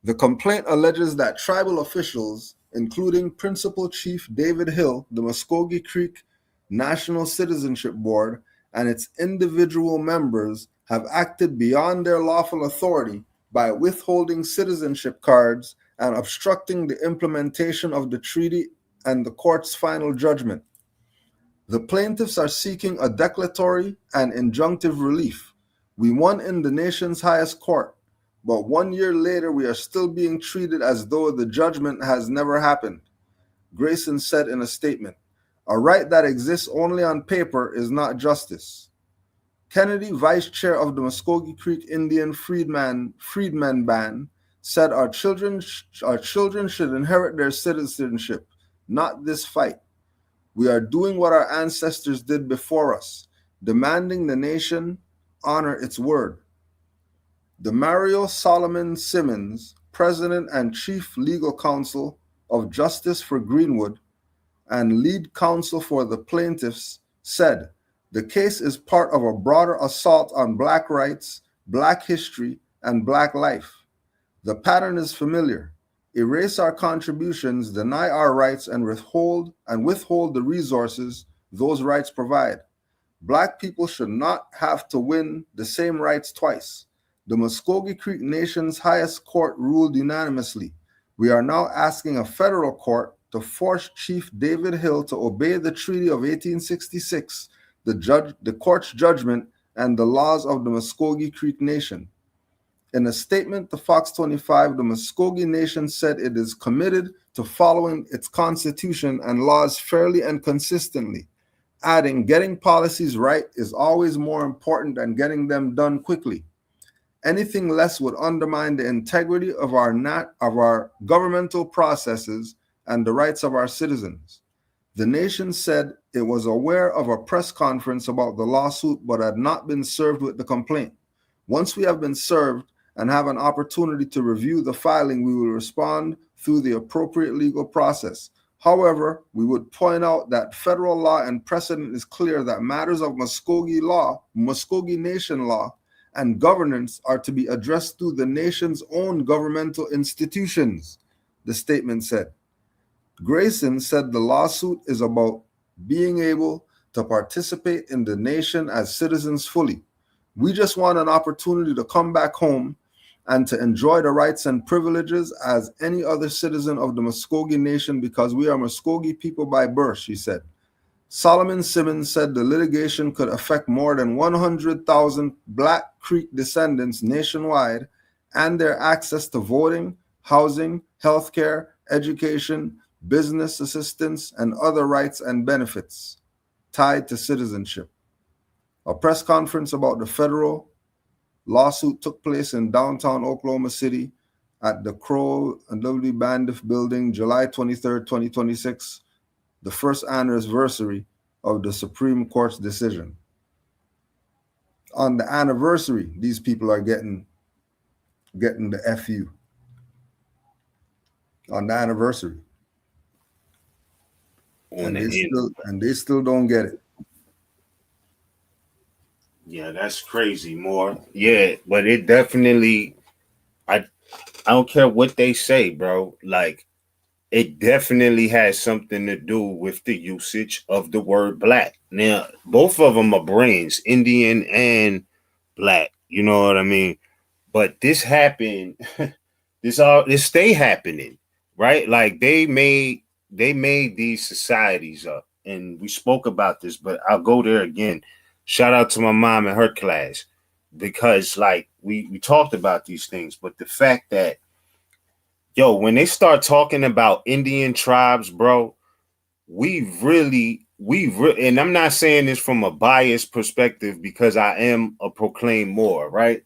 M: The complaint alleges that tribal officials, including Principal Chief David Hill, the Muskogee Creek National Citizenship Board, and its individual members, have acted beyond their lawful authority by withholding citizenship cards and obstructing the implementation of the treaty and the court's final judgment. The plaintiffs are seeking a declaratory and injunctive relief. We won in the nation's highest court, but 1 year later we are still being treated as though the judgment has never happened, Grayson said in a statement. A right that exists only on paper is not justice. Kennedy, vice chair of the Muskogee Creek Indian Freedmen Band, said our children should inherit their citizenship, not this fight. We are doing what our ancestors did before us, demanding the nation honor its word. Demario Solomon Simmons, president and chief legal counsel of Justice for Greenwood and lead counsel for the plaintiffs, said, "The case is part of a broader assault on Black rights, Black history, and Black life. The pattern is familiar. Erase our contributions, deny our rights, and withhold the resources those rights provide. Black people should not have to win the same rights twice. The Muskogee Creek Nation's highest court ruled unanimously. We are now asking a federal court to force Chief David Hill to obey the Treaty of 1866, the court's judgment, and the laws of the Muskogee Creek Nation." In a statement to Fox 25, the Muskogee Nation said it is committed to following its constitution and laws fairly and consistently, adding, "Getting policies right is always more important than getting them done quickly. Anything less would undermine the integrity of our governmental processes and the rights of our citizens." The nation said it was aware of a press conference about the lawsuit but had not been served with the complaint. "Once we have been served and have an opportunity to review the filing, we will respond through the appropriate legal process. However, we would point out that federal law and precedent is clear that matters of Muskogee Nation law, and governance are to be addressed through the nation's own governmental institutions," the statement said. Grayson said the lawsuit is about being able to participate in the nation as citizens fully. "We just want an opportunity to come back home and to enjoy the rights and privileges as any other citizen of the Muskogee Nation because we are Muskogee people by birth," she said. Solomon Simmons said the litigation could affect more than 100,000 Black Creek descendants nationwide and their access to voting, housing, healthcare, education, business assistance, and other rights and benefits tied to citizenship. A press conference about the federal lawsuit took place in downtown Oklahoma City at the Crow and W. Bandiff Building, July 23, 2026, the first anniversary of the Supreme Court's decision. On the anniversary, these people are getting the FU. On the anniversary. And they still don't get it.
N: Yeah, that's crazy, Moor. Yeah, but it definitely, I don't care what they say, bro. Like, it definitely has something to do with the usage of the word Black. Now, both of them are brands, Indian and Black. You know what I mean? But this happened. this stay happening, right? Like they made these societies up, and we spoke about this, but I'll go there again. Shout out to my mom and her class, because like we talked about these things, but the fact that, yo, when they start talking about Indian tribes, bro, we really, and I'm not saying this from a biased perspective because I am a proclaimed Moor, right?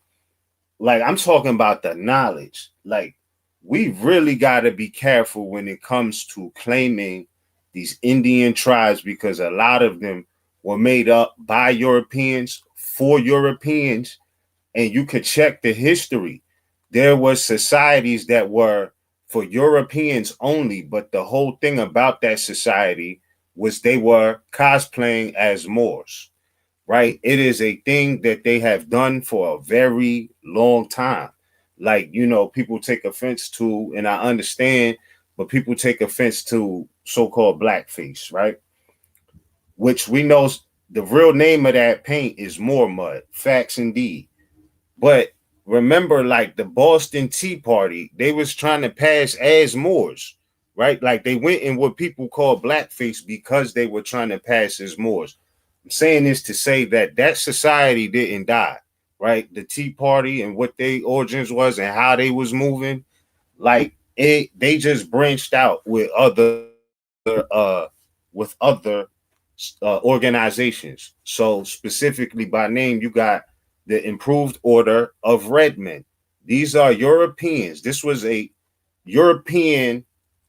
N: Like, I'm talking about the knowledge. Like, we really got to be careful when it comes to claiming these Indian tribes, because a lot of them were made up by Europeans for Europeans, and you could check the history. There were societies that were for Europeans only, but the whole thing about that society was they were cosplaying as Moors, right? It is a thing that they have done for a very long time. Like, you know, people take offense to, and I understand, but people take offense to so-called blackface, right? Which we know the real name of that paint is Moor mud, facts indeed. But remember, like the Boston Tea Party, they was trying to pass as Moors, right? Like they went in what people call blackface because they were trying to pass as Moors. I'm saying this to say that that society didn't die, right? The Tea Party and what their origins was and how they was moving, like they just branched out with other organizations. So specifically by name, you got the Improved Order of Red Men. These are Europeans. This was a European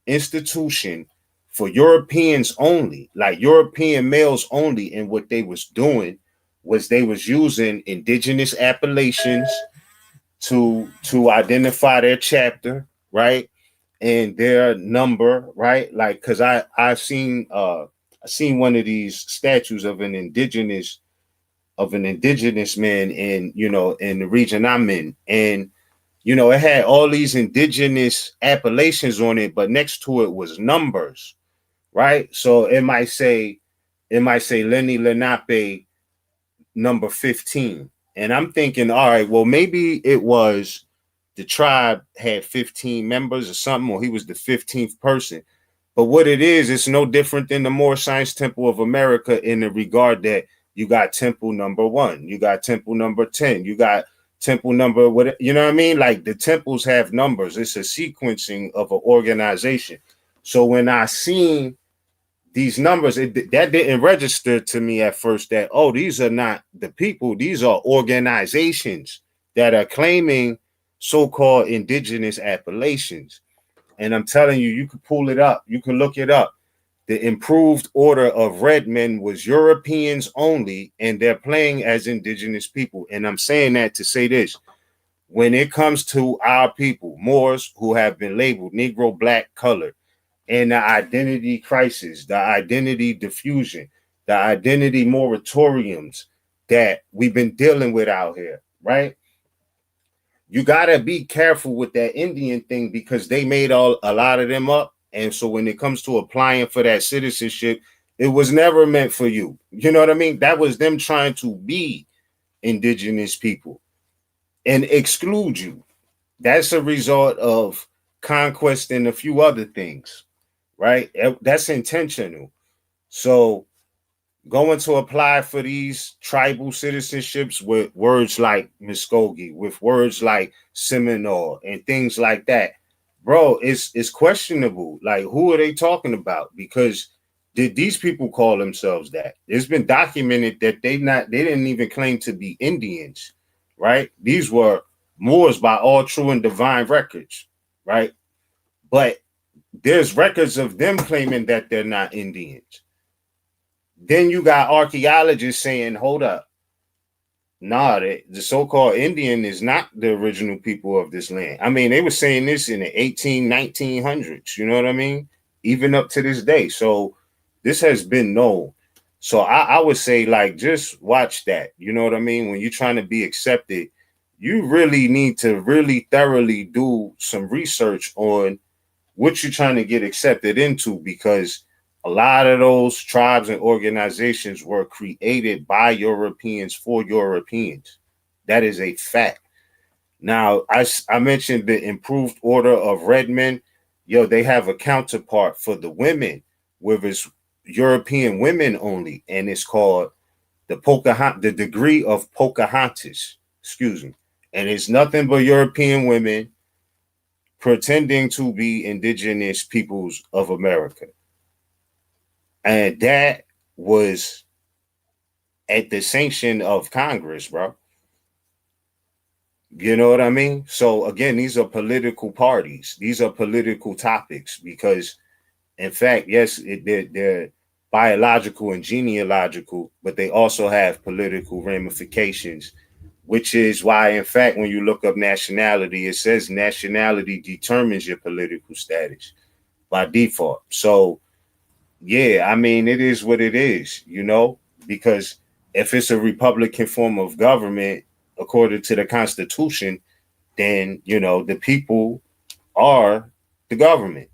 N: institution for Europeans only, like European males only. And what they was doing was they was using indigenous appellations to identify their chapter, right? And their number, right? Like, because I've seen I seen one of these statues of an indigenous man in, in the region I'm in. And, it had all these indigenous appellations on it, but next to it was numbers, right? So it might say Lenni Lenape number 15. And I'm thinking, all right, well, maybe it was the tribe had 15 members or something, or he was the 15th person. But what it is, it's no different than the Moor Science Temple of America in the regard that you got temple number 1, you got temple number 10, you got temple number, what, you know what I mean? Like the temples have numbers. It's a sequencing of an organization. So when I seen these numbers, that didn't register to me at first that, oh, these are not the people, these are organizations that are claiming so-called indigenous appellations. And I'm telling you, you can pull it up, you can look it up. The improved order of red men was Europeans only, and they're playing as indigenous people. And I'm saying that to say this: when it comes to our people, Moors, who have been labeled Negro, Black, colored, and the identity crisis, the identity diffusion, the identity moratoriums that we've been dealing with out here, right? You got to be careful with that Indian thing because they made a lot of them up. And so when it comes to applying for that citizenship, it was never meant for you. You know what I mean? That was them trying to be indigenous people and exclude you. That's a result of conquest and a few other things, right? That's intentional. So going to apply for these tribal citizenships with words like Muskogee, with words like Seminole and things like that, bro, it's questionable. Like, who are they talking about? Because did these people call themselves that? It's been documented that they didn't even claim to be Indians, right? These were Moors by all true and divine records, right? But there's records of them claiming that they're not Indians. Then you got archaeologists saying, hold up, nah, the so-called Indian is not the original people of this land. I mean, they were saying this in the 1900s, you know what I mean? Even up to this day. So this has been known. So I would say, like, just watch that. You know what I mean? When you're trying to be accepted, you really need to really thoroughly do some research on what you're trying to get accepted into, because a lot of those tribes and organizations were created by Europeans for Europeans. That is a fact. Now, I mentioned the improved order of red men. Yo, they have a counterpart for the women, where it's European women only, and it's called the degree of Pocahontas. Excuse me. And it's nothing but European women pretending to be indigenous peoples of America. And that was at the sanction of Congress, bro. You know what I mean? So again, these are political parties. These are political topics because, in fact, yes, they're biological and genealogical, but they also have political ramifications, which is why, in fact, when you look up nationality, it says nationality determines your political status by default. So, yeah, I mean, it is what it is, you know, because if it's a Republican form of government, according to the Constitution, then, you know, the people are the government.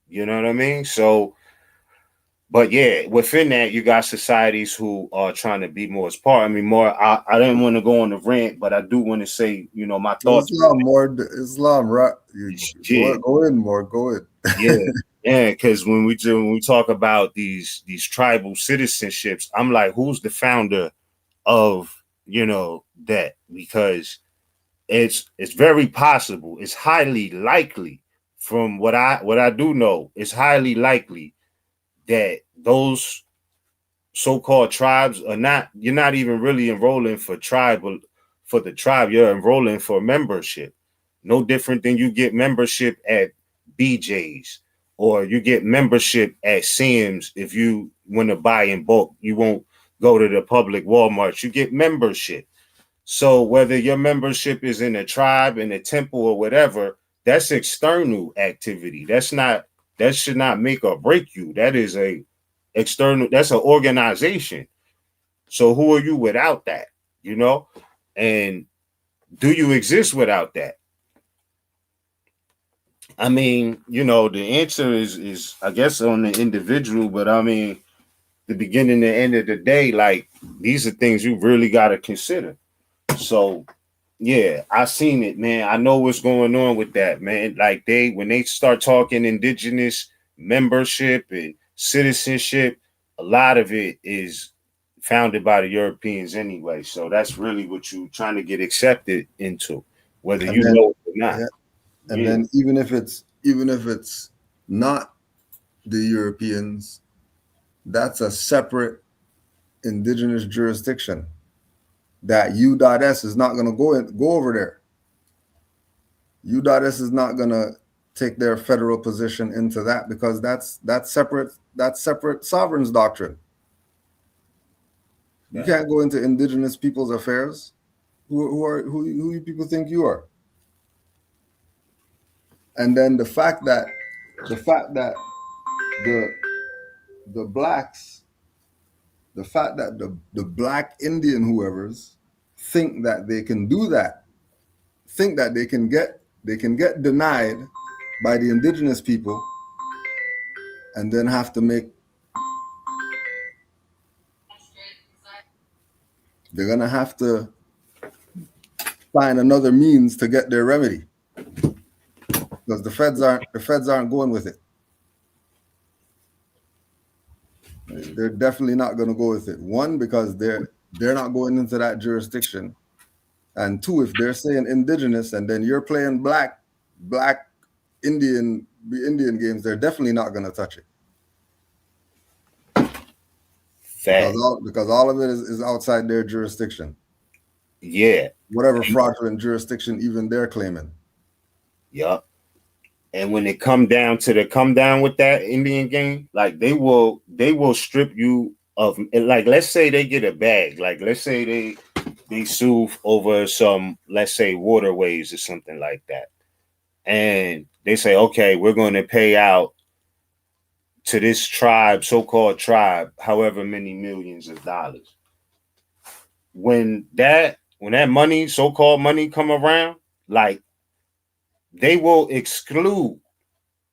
N: You know what I mean? So, but yeah, within that, you got societies who are trying to be more as part. I mean, more, I didn't want to go on the rant, but I do want to say, you know, my thoughts.
M: Islam, right?
N: Yeah.
M: Go in, more. Go in.
N: Yeah. Yeah, because when we talk about these tribal citizenships, I'm like, who's the founder of, you know, that? Because it's very possible, it's highly likely, from what I do know, it's highly likely that those so-called tribes are not, you're not even really enrolling for the tribe, you're enrolling for membership. No different than you get membership at BJ's, or you get membership at Sam's. If you want to buy in bulk, you won't go to the public Walmart. You get membership. So whether your membership is in a tribe, in a temple, or whatever, that's external activity. That should not make or break you. That is a external, that's an organization. So who are you without that? You know? And do you exist without that? I mean, you know, the answer is I guess on the individual, but I mean, the beginning and end of the day, like these are things you really got to consider. So yeah, I seen it, man. I know what's going on with that, man. Like when they start talking indigenous membership and citizenship, a lot of it is founded by the Europeans anyway. So that's really what you trying to get accepted into, whether
M: And
N: you
M: then,
N: know it or not.
M: yeah, and
N: Yeah.
M: then even if it's not the Europeans, that's a separate indigenous jurisdiction that U.S. is not going to go over there. U.S. is not going to take their federal position into that because that's separate sovereigns doctrine. You can't go into indigenous people's affairs. Who you people think you are? And then the fact that the blacks, the fact that the black Indian whoever's think that they can do that, think that they can get denied by the indigenous people and then have to they're gonna have to find another means to get their remedy. Because the feds aren't going with it. They're definitely not going to go with it. One, because they're not going into that jurisdiction, and two, if they're saying indigenous and then you're playing black Indian games, they're definitely not going to touch it. Because all of it is outside their jurisdiction.
N: Yeah.
M: Whatever fraudulent jurisdiction even they're claiming.
N: Yup. And when it come down with that Indian game, like they will strip you of, like, let's say they get a bag, like let's say they sue over some, let's say, waterways or something like that, and they say, okay, we're going to pay out to this tribe, so-called tribe, however many millions of dollars. When that money, so-called money, come around, like they will exclude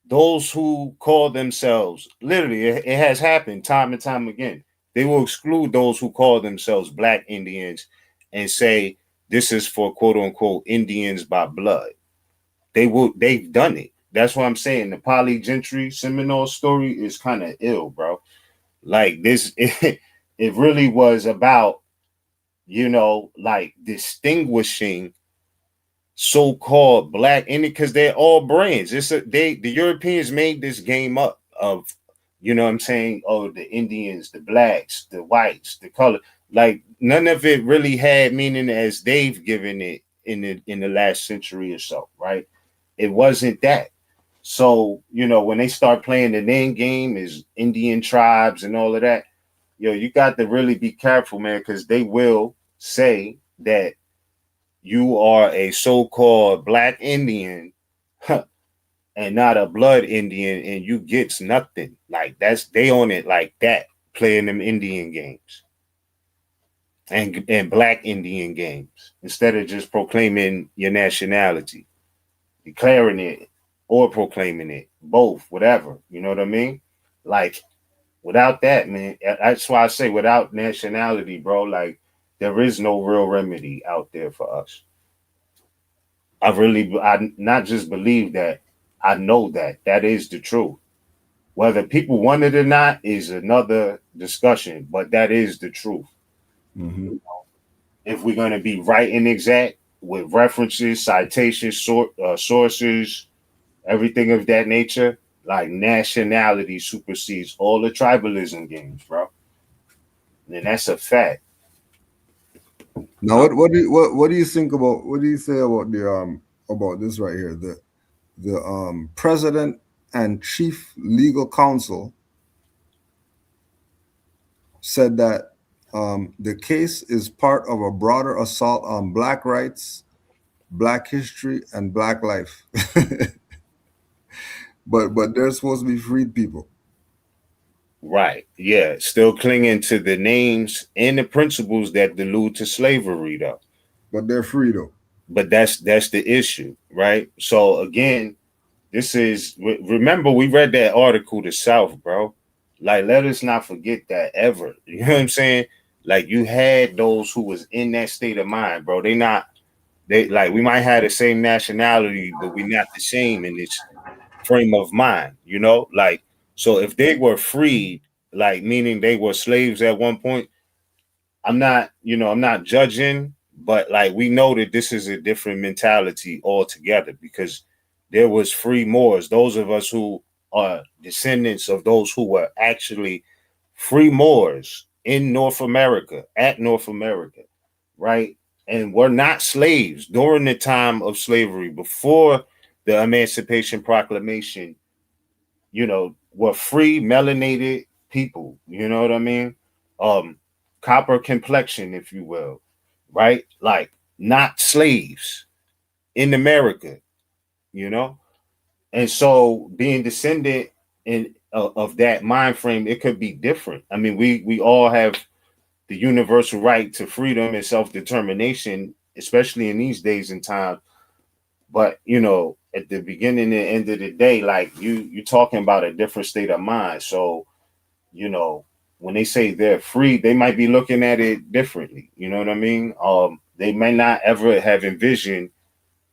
N: those who call themselves, literally, it has happened time and time again. They will exclude those who call themselves Black Indians and say this is for quote unquote Indians by blood. They've done it. That's what I'm saying. The polygentry Seminole story is kind of ill, bro. Like this, it really was about, you know, like distinguishing so-called Black Indian, because they're all brands. The Europeans made this game up of, you know what I'm saying, oh, the Indians, the blacks, the whites, the color. Like none of it really had meaning as they've given it in the last century or so, right? It wasn't that. So, you know, when they start playing the name game is Indian tribes and all of that, yo, you got to really be careful, man, because they will say that you are a so-called Black Indian and not a blood Indian, and you gets nothing. Like they on it like that, playing them Indian games and Black Indian games instead of just proclaiming your nationality, declaring it or proclaiming it, both, whatever. You know what I mean? Like without that, man, that's why I say without nationality, bro, like there is no real remedy out there for us. I not just believe that, I know that is the truth. Whether people want it or not is another discussion, but that is the truth.
M: Mm-hmm.
N: You know, if we're going to be right and exact with references, citations, sources, everything of that nature, like nationality supersedes all the tribalism games, bro. And that's a fact.
M: Now, what do you think about, what do you say about about this right here? The president and chief legal counsel said that the case is part of a broader assault on Black rights, Black history, and Black life. but they're supposed to be freed people.
N: Right. Yeah. Still clinging to the names and the principles that allude to slavery, though.
M: But they're free though.
N: But that's the issue, right? So again, this is remember we read that article the South, bro. Like, let us not forget that ever. You know what I'm saying? Like, you had those who was in that state of mind, bro. They like, we might have the same nationality, but we not the same in this frame of mind, you know? Like, so if they were freed, like meaning they were slaves at one point, I'm not judging, but like, we know that this is a different mentality altogether, because there was free Moors, those of us who are descendants of those who were actually free Moors in North America, at North America, right? And were not slaves during the time of slavery, before the Emancipation Proclamation, were free melanated people, you know what I mean? Copper complexion, if you will, right? Like, not slaves in America, you know? And so being descendant of that mind frame, it could be different. I mean, we all have the universal right to freedom and self-determination, especially in these days and time. But at the beginning and end of the day, like, you talking about a different state of mind. So, when they say they're free, they might be looking at it differently. You know what I mean? They may not ever have envisioned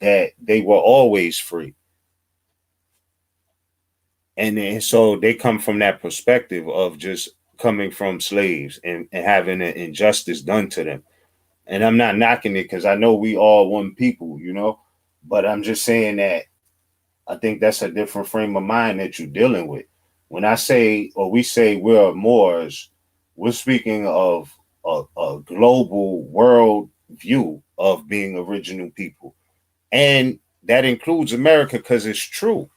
N: that they were always free. And then so they come from that perspective of just coming from slaves and having an injustice done to them. And I'm not knocking it, because I know we all one people, but I'm just saying that I think that's a different frame of mind that you're dealing with. When I say, or we say, we're Moors, we're speaking of a global world view of being original people. And that includes America, because it's true.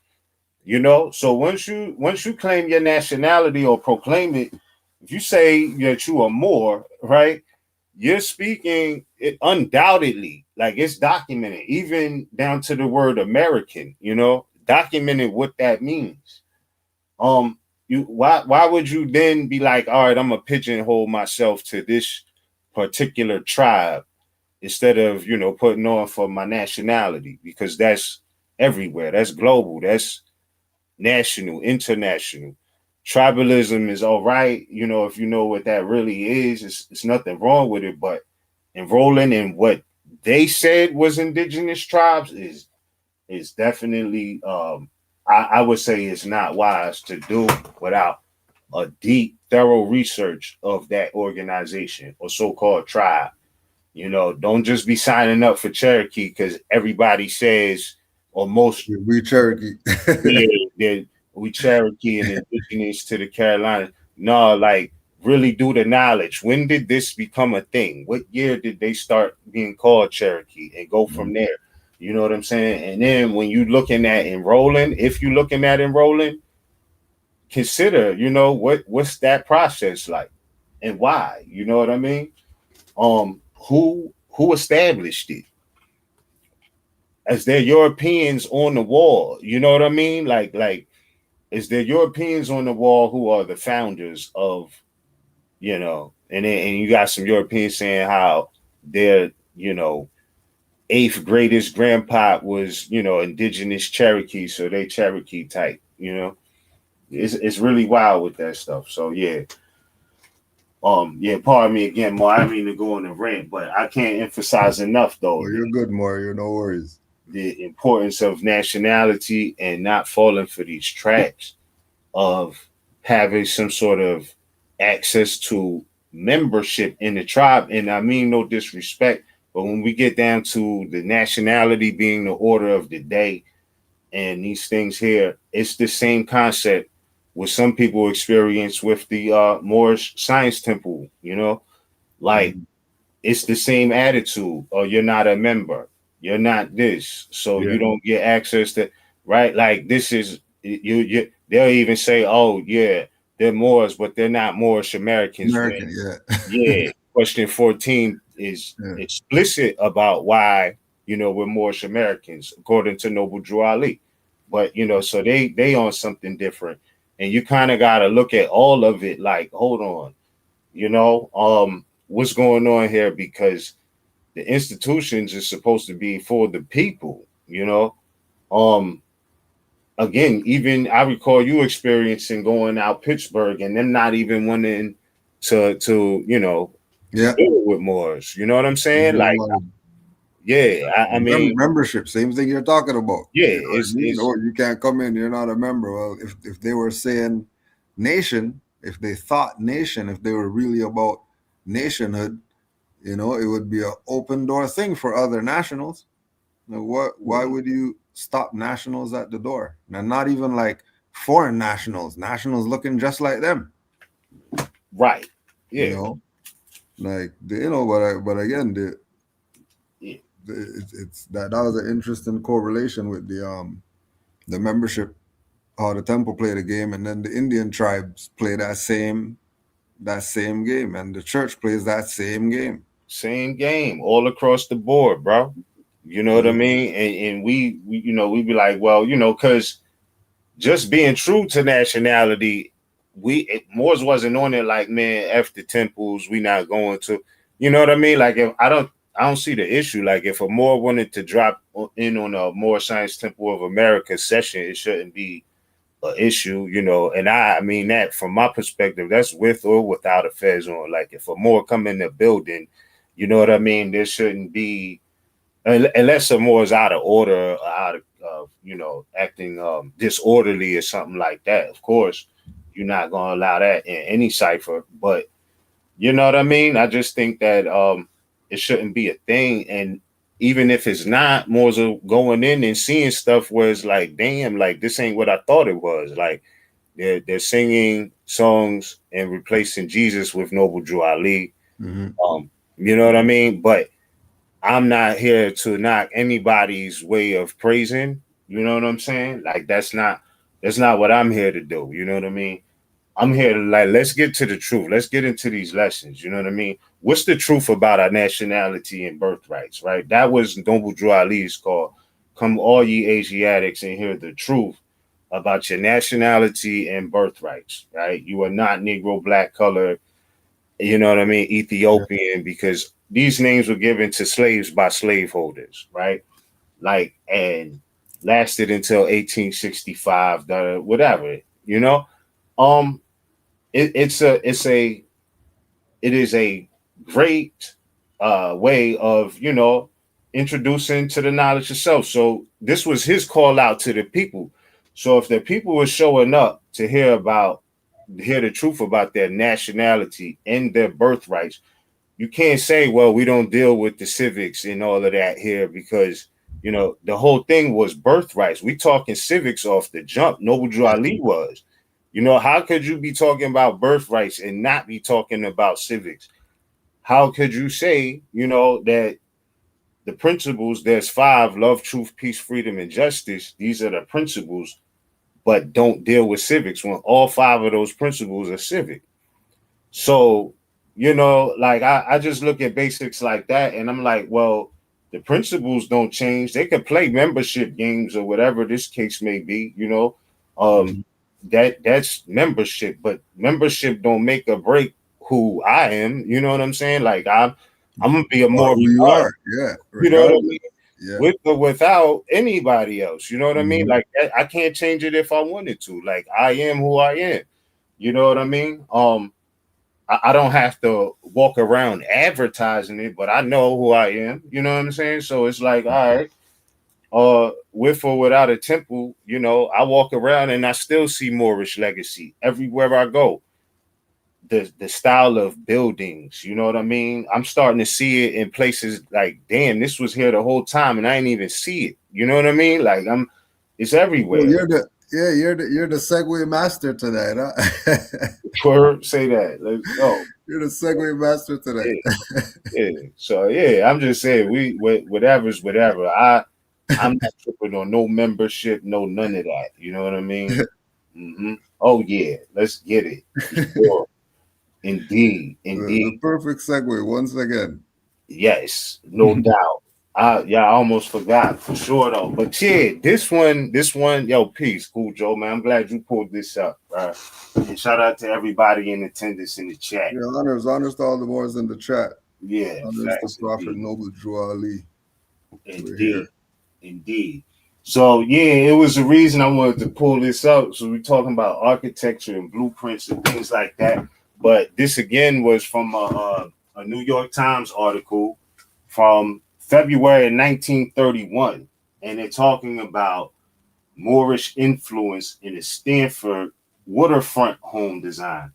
N: So once you claim your nationality or proclaim it, if you say that you are Moor, right, you're speaking it undoubtedly, like, it's documented, even down to the word American, documented what that means. Why would you then be like, all right, I'm gonna pigeonhole myself to this particular tribe instead of putting on for my nationality? Because that's everywhere, that's global, that's national, international. Tribalism is all right, if you know what that really is. It's nothing wrong with it, but enrolling in what they said was indigenous tribes is definitely, I would say, it's not wise to do without a deep, thorough research of that organization or so-called tribe. Don't just be signing up for Cherokee because everybody says, or most,
M: we Cherokee.
N: yeah, we Cherokee and indigenous to the Carolinas. No, like, really do the knowledge. When did this become a thing? What year did they start being called Cherokee? And go from there. You know what I'm saying? And then when you looking at enrolling, if you're looking at enrolling, consider, what's that process like and why? You know what I mean? Who established it? As there Europeans on the wall, you know what I mean? Like, is there Europeans on the wall who are the founders of, and you got some Europeans saying how their, eighth greatest grandpa was, indigenous Cherokee, so they Cherokee type, it's really wild with that stuff. So yeah. Pardon me again, Mo. I mean to go on a rant, but I can't emphasize enough though.
M: Oh, you're good, Mario. No worries.
N: The importance of nationality and not falling for these traps of having some sort of access to membership in the tribe. And I mean no disrespect, but when we get down to the nationality being the order of the day and these things here, it's the same concept what some people experience with the Moorish Science Temple, like, it's the same attitude. Or you're not a member, you're not this, so you don't get access to, right? Like, this is you they'll even say, oh yeah, they're Moors, but they're not Moorish Americans. Yeah. Question 14 is explicit about why we're Moorish Americans, according to Noble Drew Ali. But so they on something different. And you kind of got to look at all of it like, hold on, what's going on here? Because the institutions is supposed to be for the people, again, even I recall you experiencing going out Pittsburgh and them not even wanting to deal with Moors. You know what I'm saying? Like, yeah, I mean,
M: membership, same thing you're talking about.
N: Yeah,
M: you can't come in, you're not a member. Well, if they were saying nation, if they thought nation, if they were really about nationhood, it would be an open door thing for other nationals. Why would you stop nationals at the door? And not even like foreign nationals looking just like them.
N: Right. Yeah.
M: But again, it's that was an interesting correlation with the membership, how the temple play the game, and then the Indian tribes play that same game, and the church plays that same game
N: all across the board, bro. You know what I mean? And we be like, well, because just being true to nationality, Moors wasn't on it like, man, F the temples, we not going to, you know what I mean? Like, if I don't see the issue. Like, if a Moor wanted to drop in on a Moor Science Temple of America session, it shouldn't be an issue, and I mean that from my perspective, that's with or without a fez on. Like, if a Moor come in the building, you know what I mean, there shouldn't be, unless a Moor is out of order, out of acting disorderly or something like that. Of course, you're not going to allow that in any cipher. But you know what I mean? I just think that it shouldn't be a thing. And even if it's not, Moors are going in and seeing stuff where it's like, damn, like, this ain't what I thought it was. Like, they're singing songs and replacing Jesus with Noble Drew Ali.
M: Mm-hmm.
N: You know what I mean? But I'm not here to knock anybody's way of praising. You know what I'm saying? Like, that's not what I'm here to do. You know what I mean? I'm here to, like, let's get to the truth. Let's get into these lessons. You know what I mean? What's the truth about our nationality and birthrights, right? That was Noble Drew Ali's call. Come all ye Asiatics and hear the truth about your nationality and birthrights, right? You are not Negro, black, colored, you know what I mean, Ethiopian, because these names were given to slaves by slaveholders, right? Like, and lasted until 1865, whatever, it is a great way of introducing to the knowledge of self. So this was his call out to the people. So if the people were showing up to hear the truth about their nationality and their birthrights, you can't say, well, we don't deal with the civics and all of that here, because the whole thing was birthrights. We talking civics off the jump. Noble Drew Ali was. How could you be talking about birthrights and not be talking about civics? How could you say, that the principles, there's 5: love, truth, peace, freedom, and justice. These are the principles, but don't deal with civics, when all 5 of those principles are civic. So, like, I just look at basics like that, and I'm like, well, the principles don't change. They could play membership games or whatever this case may be, that's membership, but membership don't make or break who I am. You know what I'm saying? Like, I'm gonna be a more
M: who you are, yeah.
N: You know what I mean?
M: Yeah.
N: With or without anybody else. You know what I mean? Like, I can't change it if I wanted to. Like, I am who I am. You know what I mean? I don't have to walk around advertising it, but I know who I am. You know what I'm saying? So it's like, all right. With or without a temple, I walk around and I still see Moorish legacy everywhere I go. The style of buildings, you know what I mean? I'm starting to see it in places like, damn, this was here the whole time and I didn't even see it. You know what I mean? Like, it's everywhere.
M: Well, you're the segue master to that,
N: huh? Say that. Let's go.
M: You're the segue master to that.
N: Yeah. So yeah, I'm just saying, whatever's whatever. I'm not tripping on no membership, no none of that. You know what I mean? Mm-hmm. Oh yeah, let's get it. Sure. Indeed.
M: The perfect segue once again.
N: Yes, no doubt. I almost forgot for sure though. But yeah, this one, yo, peace, cool Joe, man. I'm glad you pulled this up, right? And shout out to everybody in attendance in the chat.
M: Yeah, honors to all the boys in the chat.
N: Yeah,
M: Honors to
N: facts,
M: Prophet
N: indeed.
M: Noble Drew Ali. We're
N: Indeed,
M: here.
N: indeed. So yeah, it was the reason I wanted to pull this up. So we're talking about architecture and blueprints and things like that. But this again was from a New York Times article from February 1931, and they're talking about Moorish influence in the Stanford waterfront home design.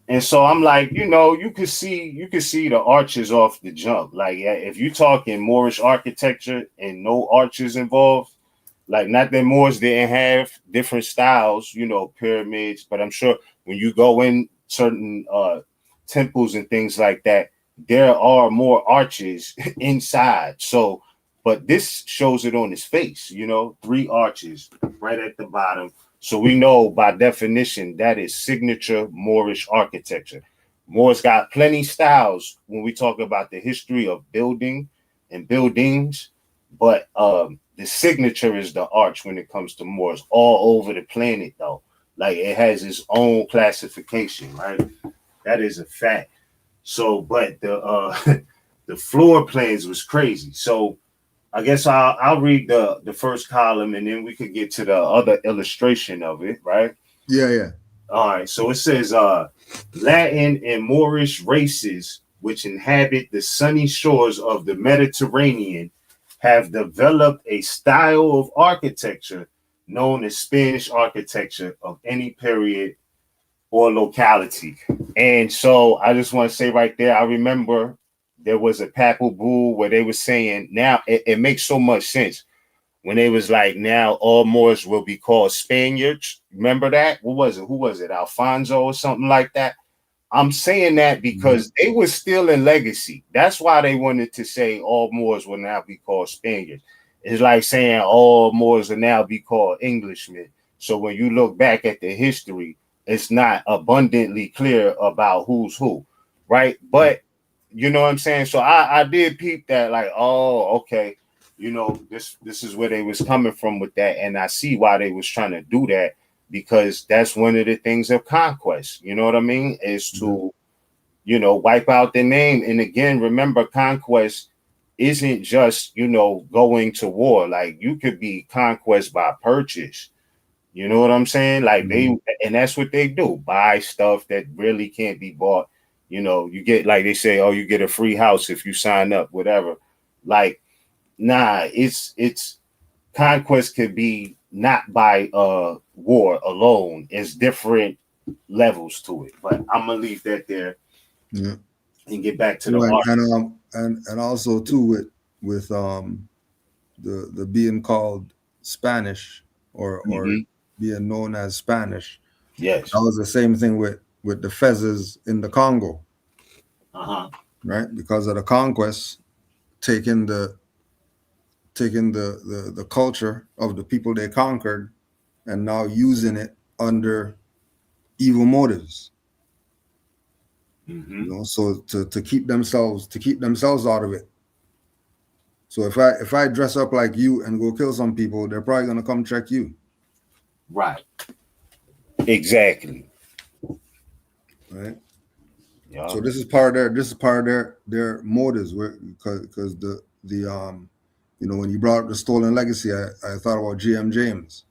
N: And so I'm like, you could see the arches off the jump. Like, yeah, if you're talking Moorish architecture and no arches involved, like not that Moors didn't have different styles, pyramids, but I'm sure when you go in certain temples and things like that, there are more arches inside. So, but this shows it on his face, 3 arches right at the bottom. So we know by definition that is signature Moorish architecture. Moors got plenty styles when we talk about the history of building and buildings, but the signature is the arch when it comes to Moors all over the planet, though. Like it has its own classification, right? That is a fact. So, but the the floor plans was crazy. So I guess I'll read the first column and then we could get to the other illustration of it, right?
M: Yeah.
N: All right. So it says Latin and Moorish races which inhabit the sunny shores of the Mediterranean have developed a style of architecture known as Spanish architecture of any period or locality. And so I just want to say right there, I remember there was a papal bull where they were saying now it makes so much sense when they was like, now all Moors will be called Spaniards. Remember that? What was it? Who was it? Alfonso or something like that? I'm saying that because they were still in legacy. That's why they wanted to say all Moors will now be called Spaniards. It's like saying all Moors will now be called Englishmen. So when you look back at the history, it's not abundantly clear about who's who, right? But you know what I'm saying? So I did peep that, like, oh, okay, this is where they was coming from with that. And I see why they was trying to do that, because that's one of the things of conquest, you know what I mean, is to, wipe out the name. And again, remember, conquest isn't just, going to war. Like you could be conquest by purchase. You know what I'm saying? Like and that's what they do, buy stuff that really can't be bought. You get, like they say, oh, you get a free house if you sign up, whatever. Like, nah, it's conquest could be not by war alone. It's different levels to it. But I'm gonna leave that there and get back to the art.
M: And also too with the being called Spanish or being known as Spanish.
N: Yes,
M: that was the same thing with the fezzes in the Congo. Right, because of the conquest, taking the culture of the people they conquered and now using it under evil motives. So to keep themselves out of it. So if I dress up like you and go kill some people, they're probably gonna come check you.
N: Right. Exactly.
M: Right.
N: Yeah.
M: So this is part of their motives, because the when you brought up the stolen legacy, I thought about G.M. James.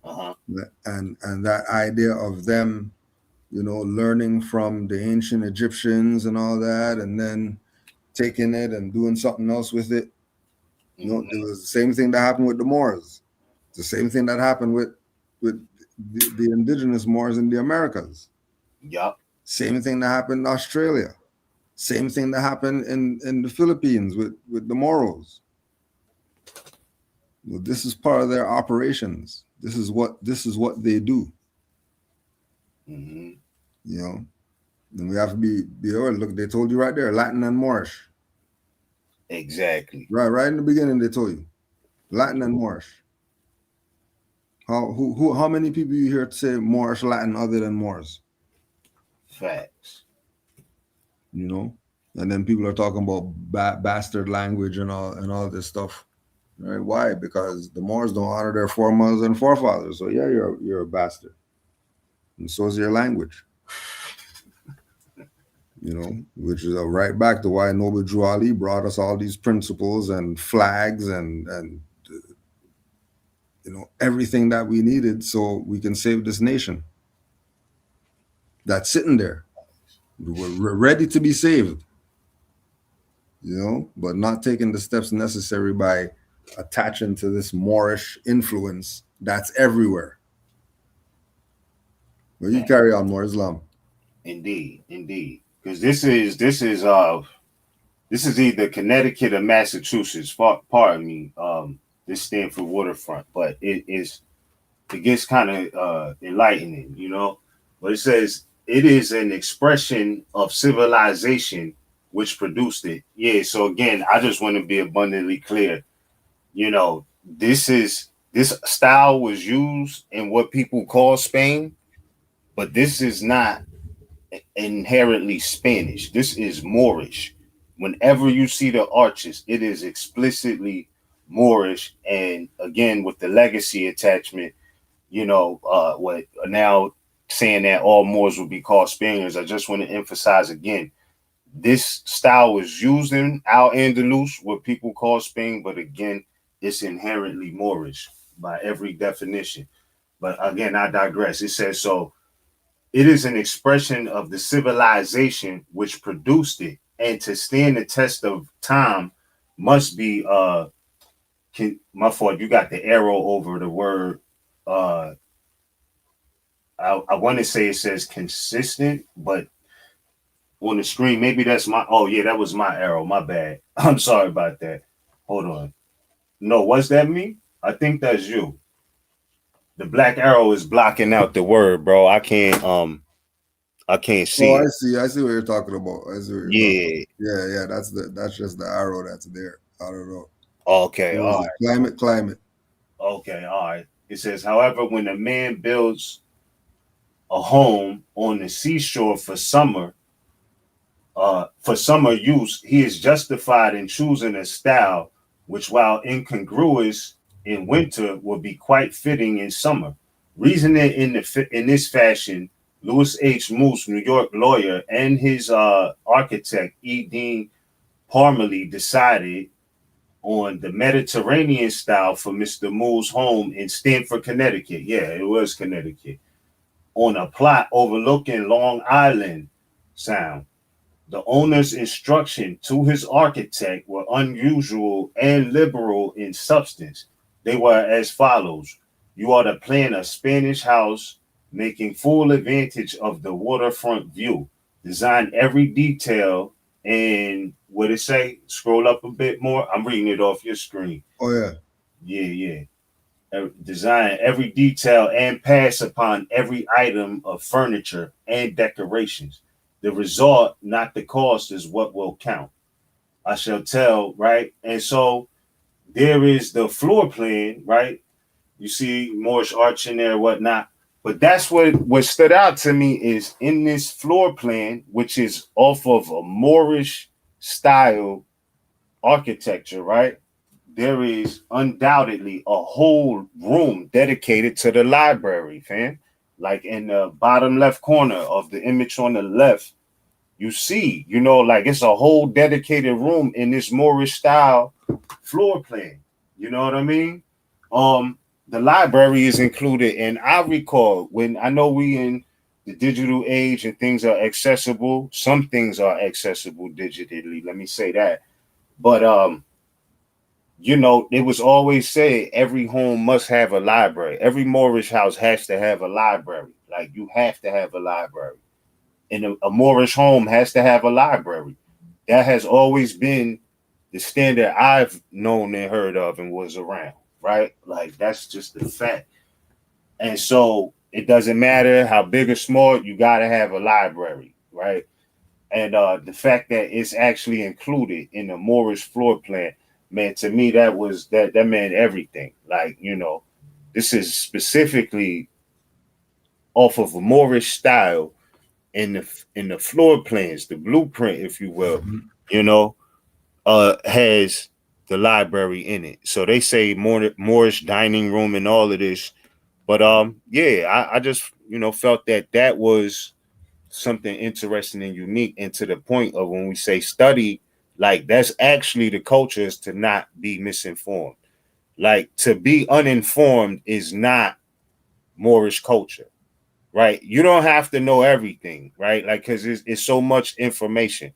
M: And that idea of them, learning from the ancient Egyptians and all that, and then taking it and doing something else with it. It was the same thing that happened with the Moors. The same thing that happened with the indigenous Moors in the Americas.
N: Yep.
M: Same thing that happened in Australia. Same thing that happened in the Philippines with the Moros. Well, this is part of their operations. This is what they do. And we have to be aware. Look, they told you right there, Latin and Moorish.
N: Exactly.
M: Right in the beginning, they told you, Latin and Moorish. How many people you hear to say Moorish Latin other than Moors?
N: Facts.
M: And then people are talking about bastard language and all this stuff. Right? Why? Because the Moors don't honor their foremothers and forefathers. So yeah, you're a bastard. And so is your language. You know, which is right back to why Noble Drew Ali brought us all these principles and flags and you know, everything that we needed so we can save this nation. That's sitting there. We're ready to be saved. You know, but not taking the steps necessary by attaching to this Moorish influence that's everywhere. Well, you carry on more Islam.
N: Indeed. Because this is either Connecticut or Massachusetts. Pardon me. This stand for waterfront, but it gets kind of enlightening, you know. But it says it is an expression of civilization which produced it. Yeah. So again, I just want to be abundantly clear. You know, this style was used in what people call Spain, but this is not inherently Spanish. This is Moorish. Whenever you see the arches, it is explicitly Moorish. And again, with the legacy attachment, you know, what now saying that all Moors would be called Spaniards, I just want to emphasize again, this style was used in Al-Andalus, what people call Spain, but again, it's inherently Moorish by every definition. But again, I digress. It says, so it is an expression of the civilization which produced it, and to stand the test of time must be my fault. You got the arrow over the word. I want to say it says consistent, but on the screen, maybe that's my. Oh yeah, that was my arrow. My bad. I'm sorry about that. Hold on. No, was that me? I think that's you. The black arrow is blocking out the word, bro. I can't see
M: Oh,
N: it.
M: I see what you're talking about. I see what you're talking
N: Yeah.
M: about. Yeah, that's just the arrow that's there. I don't know.
N: Okay.
M: What
N: All
M: was
N: right.
M: it? Climate.
N: Okay. All right. It says, however, when a man builds a home on the seashore for summer use, he is justified in choosing a style which, while incongruous in winter, will be quite fitting in summer. Reasoning in this fashion, Louis H. Moose, New York lawyer, and his architect E. Dean Parmalee decided on the Mediterranean style for Mr. Moore's home in Stamford, Connecticut. Yeah, it was Connecticut, on a plot overlooking Long Island Sound. The owner's instruction to his architect were unusual and liberal in substance. They were as follows: you are to plan a Spanish house making full advantage of the waterfront view. Design every detail, and what it say? Scroll up a bit more. I'm reading it off your screen.
M: Oh yeah.
N: Yeah. Design every detail and pass upon every item of furniture and decorations. The result, not the cost, is what will count. I shall tell, right? And so there is the floor plan, right? You see Moorish arch in there, whatnot. But that's what stood out to me is in this floor plan, which is off of a Moorish style architecture, right? There is undoubtedly a whole room dedicated to the library, fam. Like in the bottom left corner of the image on the left, you see, you know, like it's a whole dedicated room in this Moorish style floor plan. You know what I mean? The library is included, and I recall when I know we in the digital age and things are accessible. Some things are accessible digitally. Let me say that, but you know, it was always said every home must have a library. Every Moorish house has to have a library. Like you have to have a library. And a Moorish home has to have a library. That has always been the standard I've known and heard of and was around, right? Like that's just the fact. And so it doesn't matter how big or small, you gotta have a library, right? And the fact that it's actually included in the Moorish floor plan, man, to me that meant everything. Like, you know, this is specifically off of a Moorish style in the floor plans, the blueprint, if you will, you know, has the library in it. So they say Moorish dining room and all of this. But yeah, I just, you know, felt that was something interesting and unique. And to the point of when we say study, like that's actually the culture, is to not be misinformed. Like to be uninformed is not Moorish culture, right? You don't have to know everything, right? Like, because it's so much information.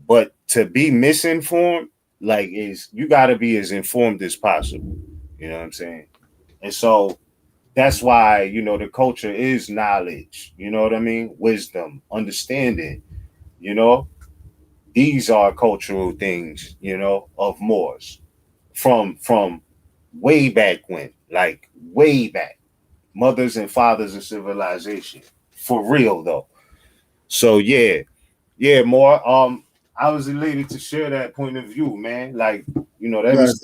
N: But to be misinformed, like, is you got to be as informed as possible. You know what I'm saying? And so that's why, you know, the culture is knowledge. You know what I mean? Wisdom, understanding. You know, these are cultural things, you know, of Moors from way back when, like way back, mothers and fathers of civilization, for real though. So yeah, more. I was elated to share that point of view, man. Like, you know, that
M: Yeah,
N: was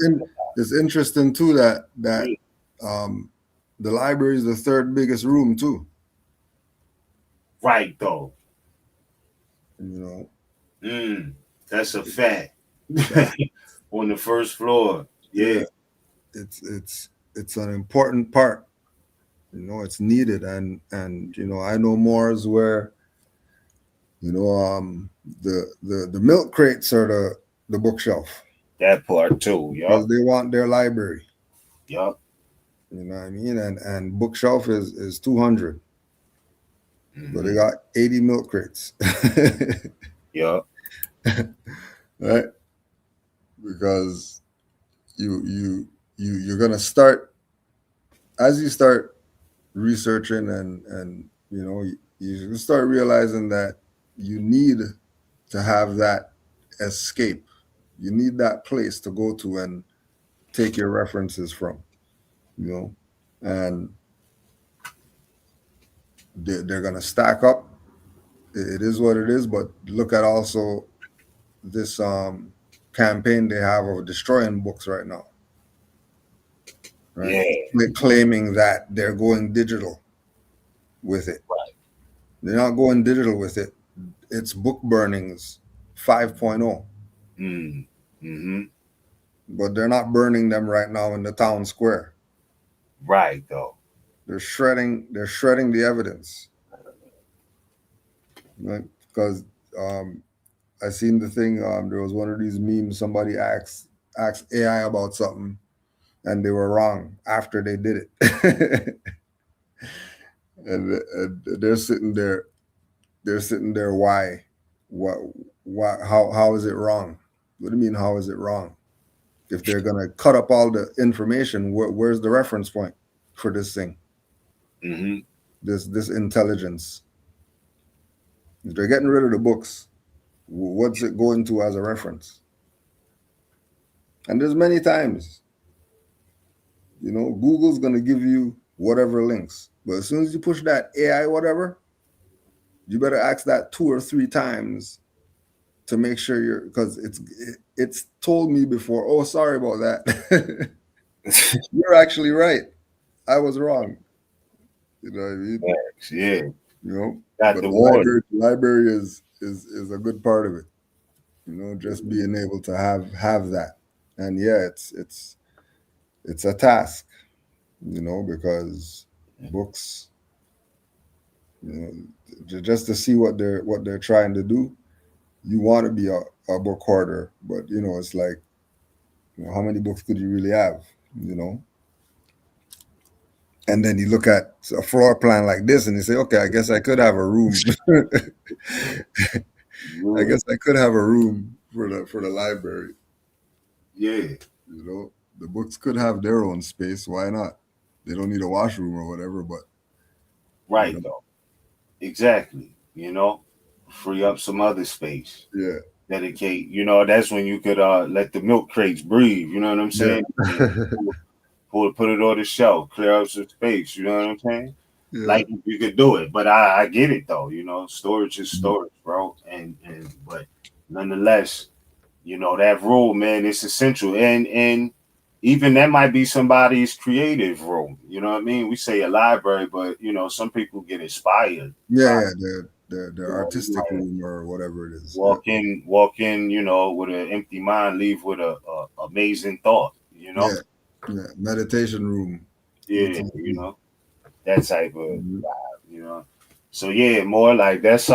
M: it's interesting too that the library is the third biggest room too.
N: right though.
M: You
N: That's a fact. On the first floor. Yeah.
M: It's an important part. You know, it's needed, and you know, I know Moors where, you know, the milk crates are the bookshelf.
N: That part too,
M: Because
N: yup.
M: they want their library.
N: Yup.
M: You know what I mean? And bookshelf is 200. But they
N: Mm-hmm.
M: got 80 milk crates.
N: Yup.
M: Right? Because you're gonna start, as you start researching and you know, you start realizing that you need to have that escape. You need that place to go to and take your references from, you know, and they're gonna stack up. It is what it is, but look at also this campaign they have of destroying books right now, right?
N: Yeah.
M: They're claiming that they're going digital with it.
N: Right.
M: They're not going digital with it. It's book burnings 5.0.
N: Mm-hmm.
M: But they're not burning them right now in the town square.
N: Right though.
M: They're shredding the evidence. Right? Because I seen the thing, there was one of these memes, somebody asked AI about something and they were wrong after they did it. and they're sitting there, why? How is it wrong? What do you mean, how is it wrong? If they're gonna cut up all the information, where's the reference point for this thing?
N: Mm-hmm.
M: This intelligence. If they're getting rid of the books, what's it going to as a reference? And there's many times, you know, Google's gonna give you whatever links, but as soon as you push that AI whatever, you better ask that 2 or 3 times to make sure you're, because it's told me before, oh, sorry about that. You're actually right. I was wrong. You know what I mean?
N: Yeah.
M: You know,
N: Got
M: but
N: the
M: the library is a good part of it. You know, just being able to have that, and yeah, it's a task. You know, because books, you know, just to see what they're trying to do, you want to be a book hoarder, but you know, it's like, you know, how many books could you really have? You know. And then you look at a floor plan like this and you say, okay, I guess I could have a room. I guess I could have a room for the library.
N: Yeah.
M: You know, the books could have their own space. Why not? They don't need a washroom or whatever, but
N: Right
M: you know,
N: though. Exactly. You know, free up some other space.
M: Yeah.
N: Dedicate. You know, that's when you could let the milk crates breathe. You know what I'm saying?
M: Yeah.
N: Put it on the shelf, clear up some space. You know what I'm saying?
M: Yeah.
N: Like you could do it, but I get it though. You know, storage is storage, bro. And but nonetheless, you know, that rule, man, it's essential. And even that might be somebody's creative room. You know what I mean? We say a library, but you know, some people get inspired.
M: Yeah, their artistic room or whatever it is.
N: Walk in, you know, with an empty mind, leave with a amazing thought, you know?
M: Yeah. Meditation room.
N: Yeah, you know, that type of vibe, you know. So yeah, more like that's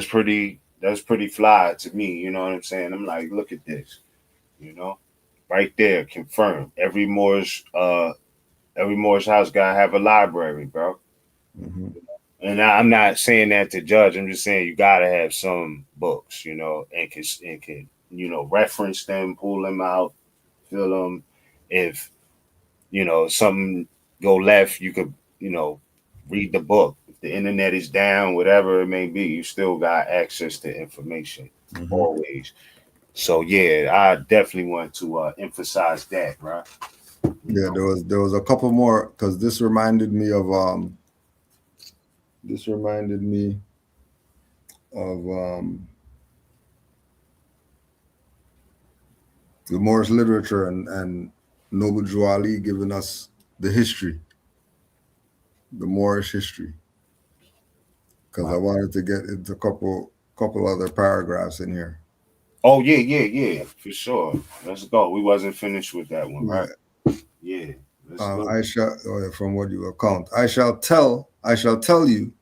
N: pretty fly to me, you know what I'm saying? I'm like, look at this, you know, right there, confirmed. Every Moorish house gotta have a library, bro. And I'm not saying that to judge. I'm just saying you gotta have some books, you know, and can you know reference them, pull them out, feel them. If you know something go left, you could you know read the book. If the internet is down, whatever it may be, you still got access to information always. So yeah, I definitely want to emphasize that, right?
M: Yeah, there was a couple more because this reminded me of the Moorish literature and Noble Drew Ali giving us the history, the Moorish history. Because I wanted to get into a couple other paragraphs in here.
N: Oh yeah, for sure. Let's go. We wasn't finished with that one, right? Yeah.
M: I shall from what you account. I shall tell you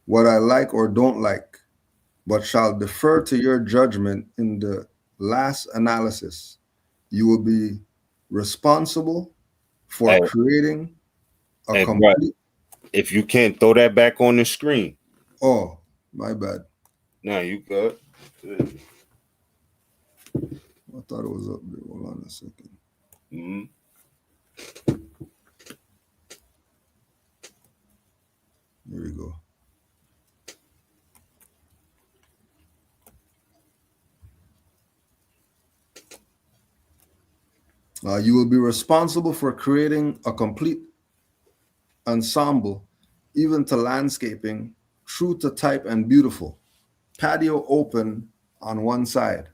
M: what I like or don't like, but shall defer to your judgment in the last analysis. You will be responsible for creating a complete.
N: If you can't throw that back on the screen.
M: Oh, my bad.
N: No, you good.
M: I thought it was up there. Hold on a second. There we go. You will be responsible for creating a complete ensemble, even to landscaping, true to type and beautiful. Patio open on one side.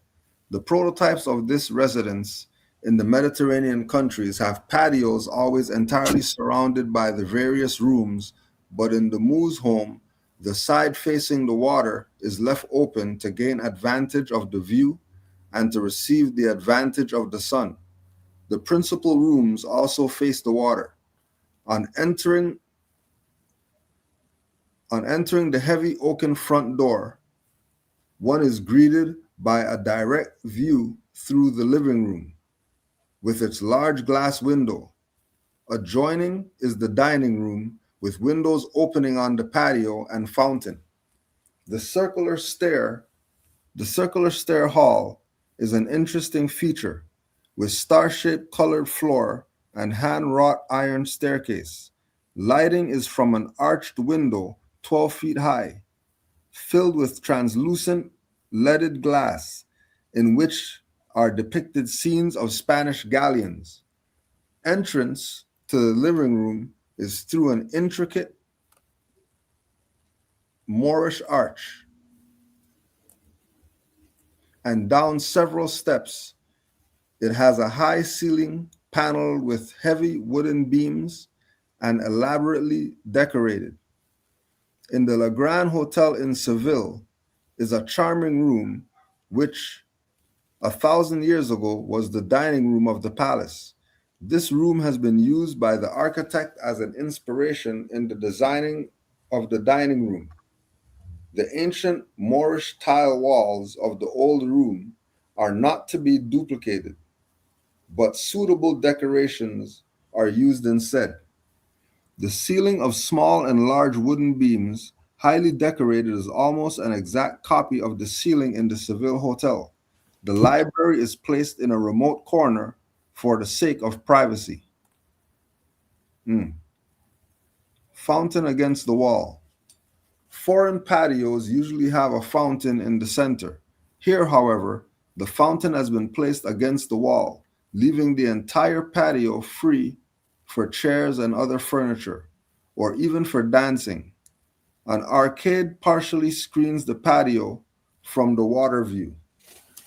M: The prototypes of this residence in the Mediterranean countries have patios always entirely surrounded by the various rooms, but in the Moor's home, the side facing the water is left open to gain advantage of the view and to receive the advantage of the sun. The principal rooms also face the water. On entering the heavy oaken front door, one is greeted by a direct view through the living room with its large glass window. Adjoining is the dining room with windows opening on the patio and fountain. The circular stair hall is an interesting feature with star-shaped colored floor and hand-wrought iron staircase. Lighting is from an arched window 12 feet high, filled with translucent leaded glass, in which are depicted scenes of Spanish galleons. Entrance to the living room is through an intricate Moorish arch and down several steps. It has a high ceiling paneled with heavy wooden beams and elaborately decorated. In the Le Grand Hotel in Seville is a charming room which 1,000 years ago was the dining room of the palace. This room has been used by the architect as an inspiration in the designing of the dining room. The ancient Moorish tile walls of the old room are not to be duplicated, but suitable decorations are used instead. The ceiling of small and large wooden beams, highly decorated, is almost an exact copy of the ceiling in the Seville Hotel. The library is placed in a remote corner for the sake of privacy. Fountain against the wall. Foreign patios usually have a fountain in the center. Here, however, the fountain has been placed against the wall, leaving the entire patio free for chairs and other furniture, or even for dancing. An arcade partially screens the patio from the water view.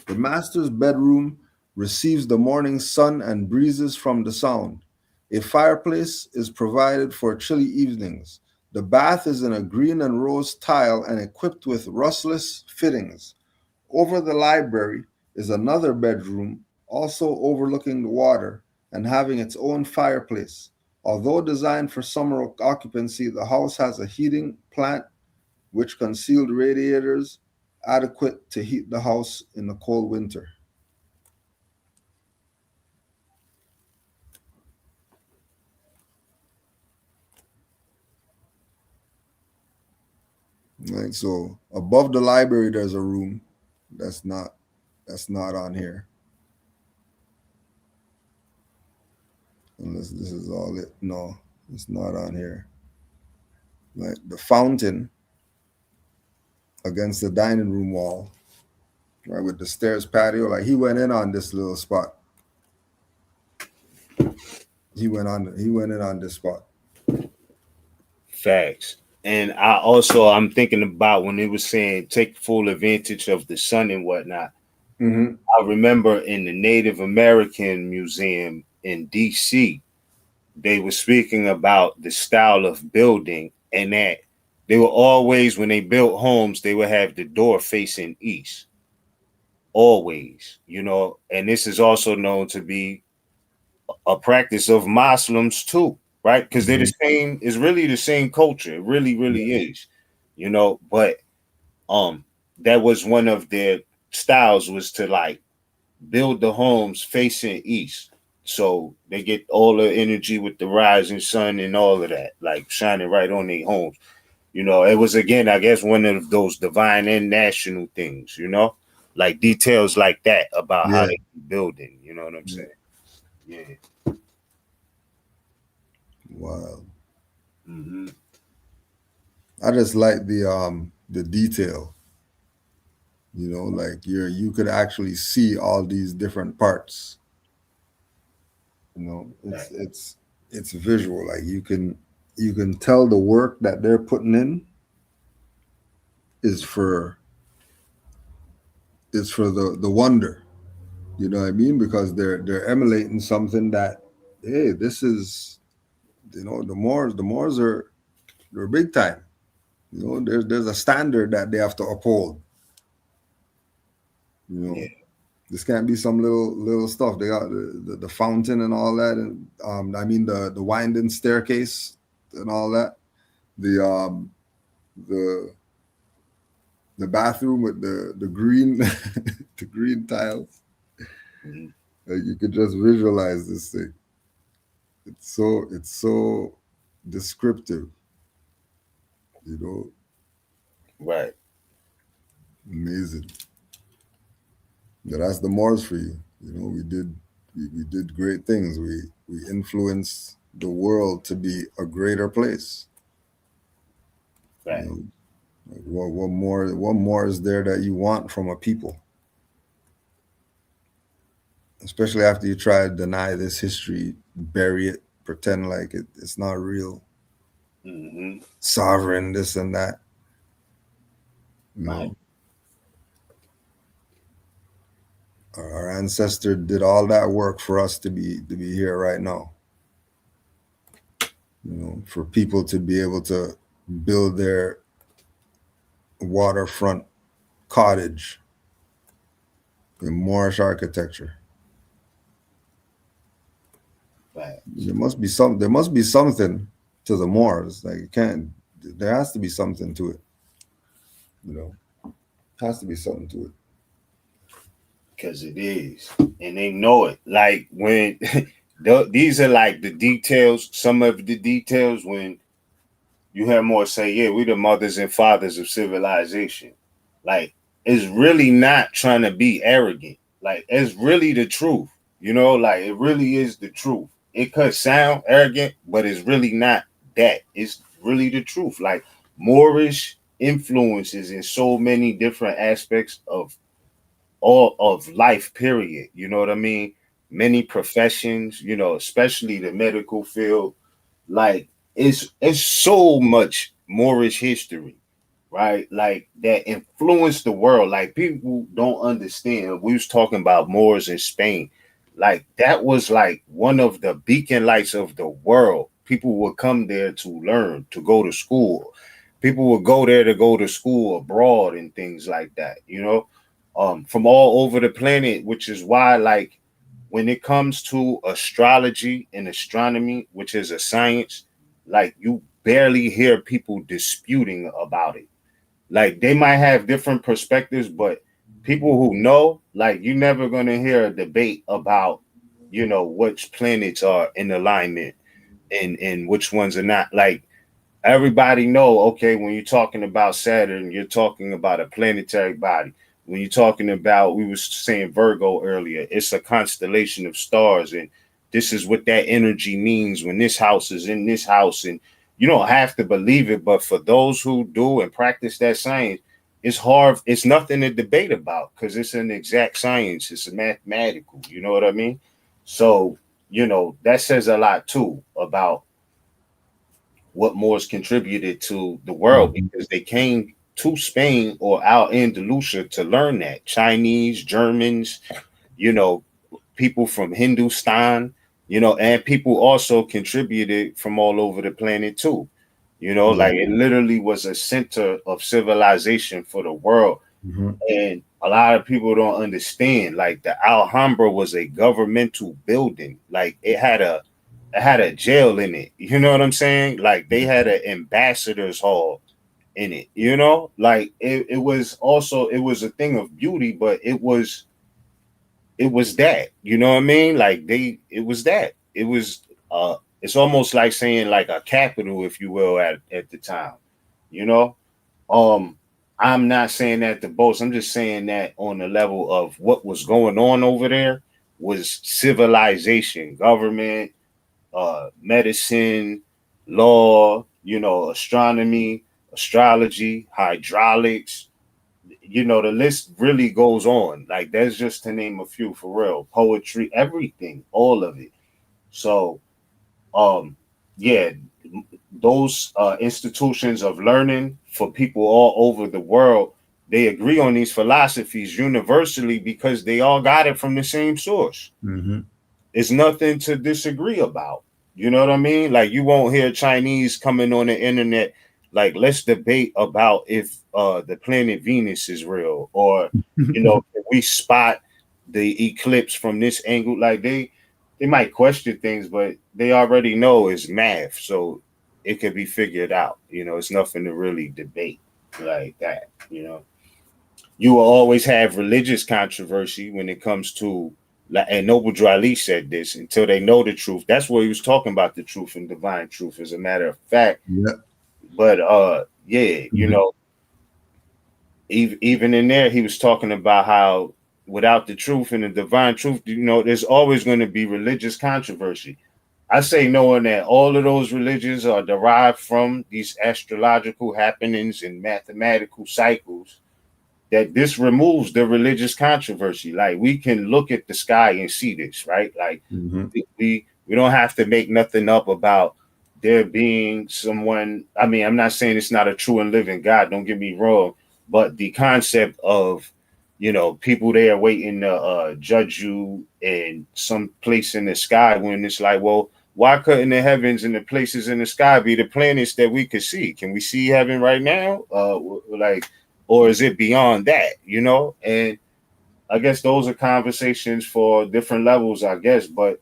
M: The master's bedroom receives the morning sun and breezes from the sound. A fireplace is provided for chilly evenings. The bath is in a green and rose tile and equipped with rustless fittings. Over the library is another bedroom, also overlooking the water and having its own fireplace. Although designed for summer occupancy, the house has a heating plant which concealed radiators adequate to heat the house in the cold winter. Right, so above the library there's a room that's not on here. Unless this is all it. No, it's not on here. Like the fountain against the dining room wall, right, with the stairs patio. Like he went in on this little spot. He went in on this spot.
N: Facts. And I'm thinking about when they were saying take full advantage of the sun and whatnot.
M: Mm-hmm.
N: I remember in the Native American Museum in DC, they were speaking about the style of building, and that they were always, when they built homes, they would have the door facing east. Always, and this is also known to be a practice of Muslims too, right? Because they're the same, it's really the same culture. It really, really is, but that was one of their styles, was to like build the homes facing east. So they get all the energy with the rising sun and all of that, like shining right on their homes. It was, again, I guess, one of those divine and national things, like details like that about how they building. You know what I'm saying? Yeah.
M: Wow.
N: Mm-hmm.
M: I just like the detail. Like you could actually see all these different parts. It's visual. Like you can tell the work that they're putting in is for the wonder. You know what I mean? Because they're emulating something that, hey, this is, the Moors are, they're big time. There's a standard that they have to uphold. This can't be some little stuff. They got the fountain and all that, and the winding staircase and all that. The bathroom with the green the green tiles.
N: Mm-hmm.
M: Like you could just visualize this thing. It's so descriptive.
N: Right.
M: Amazing. Yeah, that's the Moors for you. We did great things. We influenced the world to be a greater place.
N: Right.
M: Like what more is there that you want from a people? Especially after you try to deny this history, bury it, pretend like it's not real.
N: Mm-hmm.
M: Sovereign, this and that.
N: Right.
M: Our ancestor did all that work for us to be here right now. For people to be able to build their waterfront cottage in Moorish architecture.
N: Right.
M: There must be something to the Moors. Like there has to be something to it. Has to be something to it.
N: Because it is, and they know it. Like when these are like the details, some of the details, when you hear more say, yeah, we the mothers and fathers of civilization. Like, it's really not trying to be arrogant. Like, it's really the truth. Like it really is the truth. It could sound arrogant, but it's really not that. It's really the truth. Like Moorish influences in so many different aspects of all of life, period. You know what I mean? Many professions, especially the medical field. Like it's so much Moorish history, right? Like that influenced the world. Like people don't understand. We was talking about Moors in Spain. Like that was like one of the beacon lights of the world. People would come there to learn, to go to school. People would go there to go to school abroad and things like that, you know, from all over the planet, which is why, like, when it comes to astrology and astronomy, which is a science, like, you barely hear people disputing about it. Like, they might have different perspectives, but people who know, like, you're never going to hear a debate about, you know, which planets are in alignment and which ones are not. Like, everybody know, okay, when you're talking about Saturn, you're talking about a planetary body. When you're talking about, we was saying Virgo earlier, it's a constellation of stars, and this is what that energy means when this house is in this house. And you don't have to believe it, but for those who do and practice that science, it's hard. It's nothing to debate about because it's an exact science. It's a mathematical. You know what I mean? So, you know, that says a lot too about what Moors contributed to the world, because they came to Spain or out Andalusia to learn that. Chinese, Germans, you know, people from Hindustan, you know, and people also contributed from all over the planet too. You know, like, it literally was a center of civilization for the world. And a lot of people don't understand, like, the Alhambra was a governmental building. Like, it had a jail in it. You know what I'm saying? Like, they had an ambassador's hall in it, you know? Like, it was also, it was a thing of beauty, but it was that, you know what I mean? Like, it was that. It was it's almost like saying like a capital, if you will, at the time, you know? I'm not saying that to boast. I'm just saying that on the level of what was going on over there was civilization, government, medicine, law, you know, astronomy, astrology, hydraulics. You know, the list really goes on. Like, that's just to name a few, for real. Poetry, everything, all of it. So, yeah, those institutions of learning for people all over the world, they agree on these philosophies universally because they all got it from the same source. It's nothing to disagree about. You know what I mean? Like, you won't hear Chinese coming on the internet like, let's debate about if the planet Venus is real, or you know, can we spot the eclipse from this angle. Like, they might question things, but they already know it's math, so it can be figured out. You know, it's nothing to really debate like that. You know, you will always have religious controversy when it comes to, and Noble Drali said this, until they know the truth. That's what he was talking about, the truth and divine truth, as a matter of fact. But yeah, you know, even in there, he was talking about how without the truth and the divine truth, you know, there's always going to be religious controversy. I say, knowing that all of those religions are derived from these astrological happenings and mathematical cycles, that this removes the religious controversy. Like, we can look at the sky and see this, right? Like, we don't have to make nothing up about there being someone. I mean, I'm not saying it's not a true and living God, don't get me wrong, but the concept of, you know, people there waiting to judge you in some place in the sky, when it's like, well, why couldn't the heavens and the places in the sky be the planets that we could see? Can we see heaven right now? Like, or is it beyond that, you know? And I guess those are conversations for different levels, I guess. But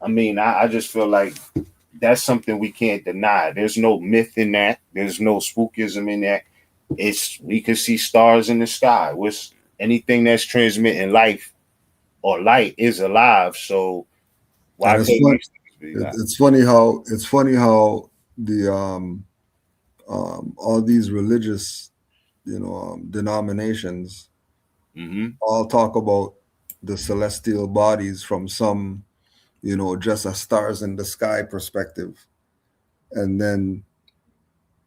N: I mean, I just feel like that's something we can't deny. There's no myth in that. There's no spookism in that. It's, we can see stars in the sky. What's anything that's transmitting life or light is alive. So why
M: And
N: couldn't we be that?
M: it's funny how the all these religious, you know, denominations all talk about the celestial bodies from some, you know, just a stars in the sky perspective, and then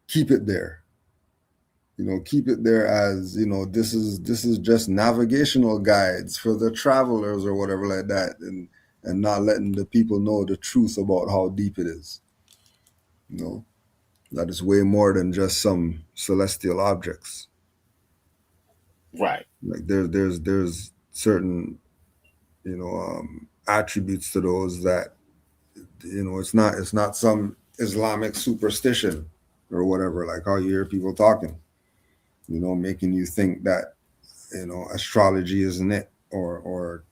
M: keep it there. You know, keep it there as, you know, this is just navigational guides for the travelers or whatever like that, and not letting the people know the truth about how deep it is. You know, that is way more than just some celestial objects.
N: Right.
M: Like, there's certain, you know, attributes to those that You know, it's not some Islamic superstition or whatever, like how you hear people talking, you know, making you think that, you know, astrology isn't it, or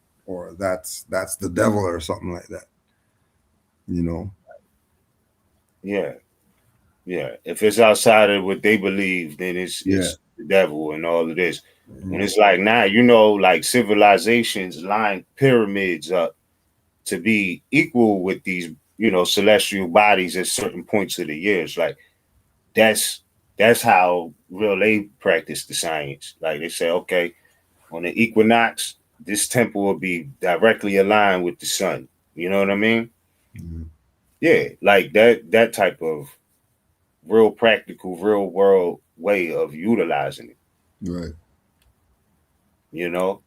M: that's the devil or something like that. You know.
N: Yeah. Yeah. If it's outside of what they believe, then it's the devil and all of this. And it's like now, you know, like civilizations line pyramids up to be equal with these, you know, celestial bodies at certain points of the years. Like that's how real they practice the science. Like they say, okay, on the equinox, this temple will be directly aligned with the sun. You know what I mean?
M: Mm-hmm.
N: Yeah, like that type of real practical, real world way of utilizing it.
M: Right.
N: You know,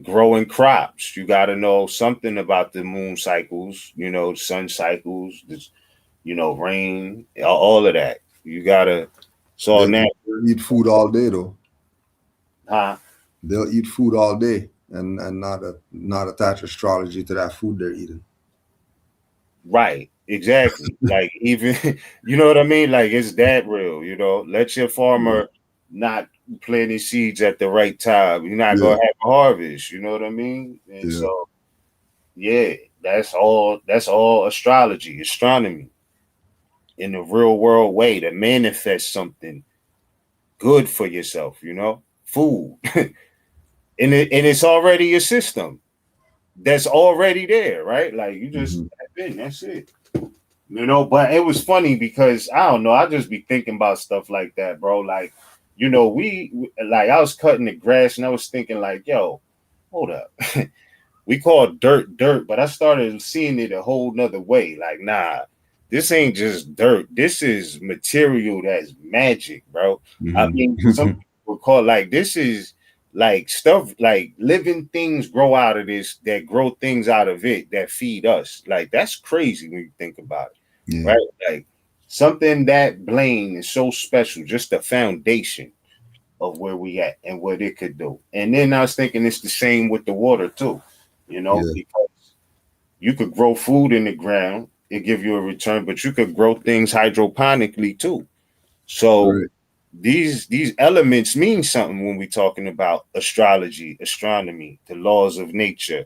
N: growing crops. You got to know something about the moon cycles. You know, sun cycles. This, you know, rain. All of that. You gotta. So now
M: They'll eat food all day though.
N: Huh?
M: They'll eat food all day and not attach astrology to that food they're eating.
N: Right. Exactly. Like even you know what I mean? Like it's that real, you know. Let your farmer not planting seeds at the right time. You're not gonna have a harvest, you know what I mean? And so yeah, that's all astrology, astronomy in the real world way to manifest something good for yourself, you know, food. and it's already a system that's already there, right? Like you just tap in, that's it. You know, but it was funny because I don't know, I just be thinking about stuff like that, bro. Like, you know, we like I was cutting the grass and I was thinking like, yo, hold up. We call dirt, but I started seeing it a whole nother way. Like, nah, this ain't just dirt. This is material that's magic, bro. I mean, some people call like this is like stuff like living things grow out of this, that grow things out of it that feed us. Like that's crazy when you think about it, right? Like something that Blaine is so special, just the foundation of where we at and what it could do. And then I was thinking it's the same with the water too, you know, because you could grow food in the ground, it give you a return, but you could grow things hydroponically too. So these elements mean something when we're talking about astrology, astronomy, the laws of nature,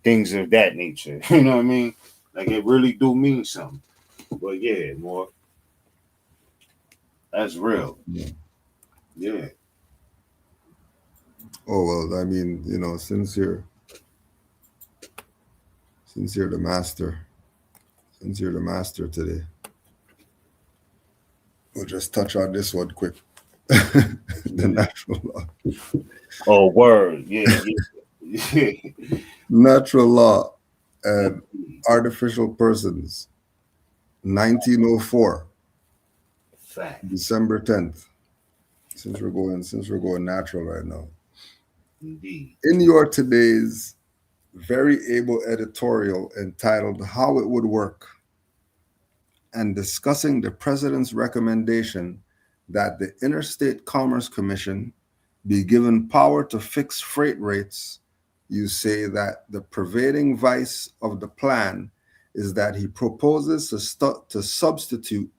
N: things of that nature. You know what I mean? Like it really do mean something. But yeah, more that's real. Yeah.
M: Oh well, I mean, you know, since you're the master, today, we'll just touch on this one quick. The natural law.
N: Oh, word. Yeah.
M: Natural law and artificial persons. 1904. December 10th. Since we're going natural right now.
N: Indeed.
M: In your today's very able editorial entitled How It Would Work, and discussing the president's recommendation that the Interstate Commerce Commission be given power to fix freight rates, you say that the pervading vice of the plan is that he proposes to substitute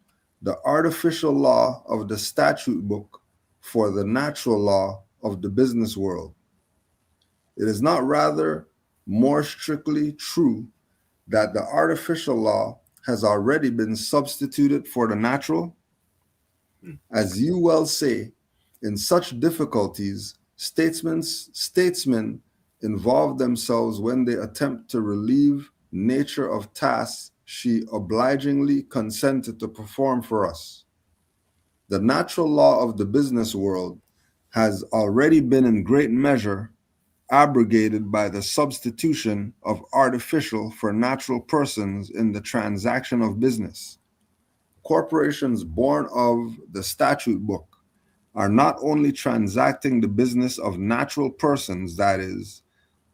M: the artificial law of the statute book for the natural law of the business world. It is not rather more strictly true that the artificial law has already been substituted for the natural? As you well say, in such difficulties, statesmen involve themselves when they attempt to relieve nature of tasks she obligingly consented to perform for us. The natural law of the business world has already been in great measure abrogated by the substitution of artificial for natural persons in the transaction of business. Corporations born of the statute book are not only transacting the business of natural persons, that is,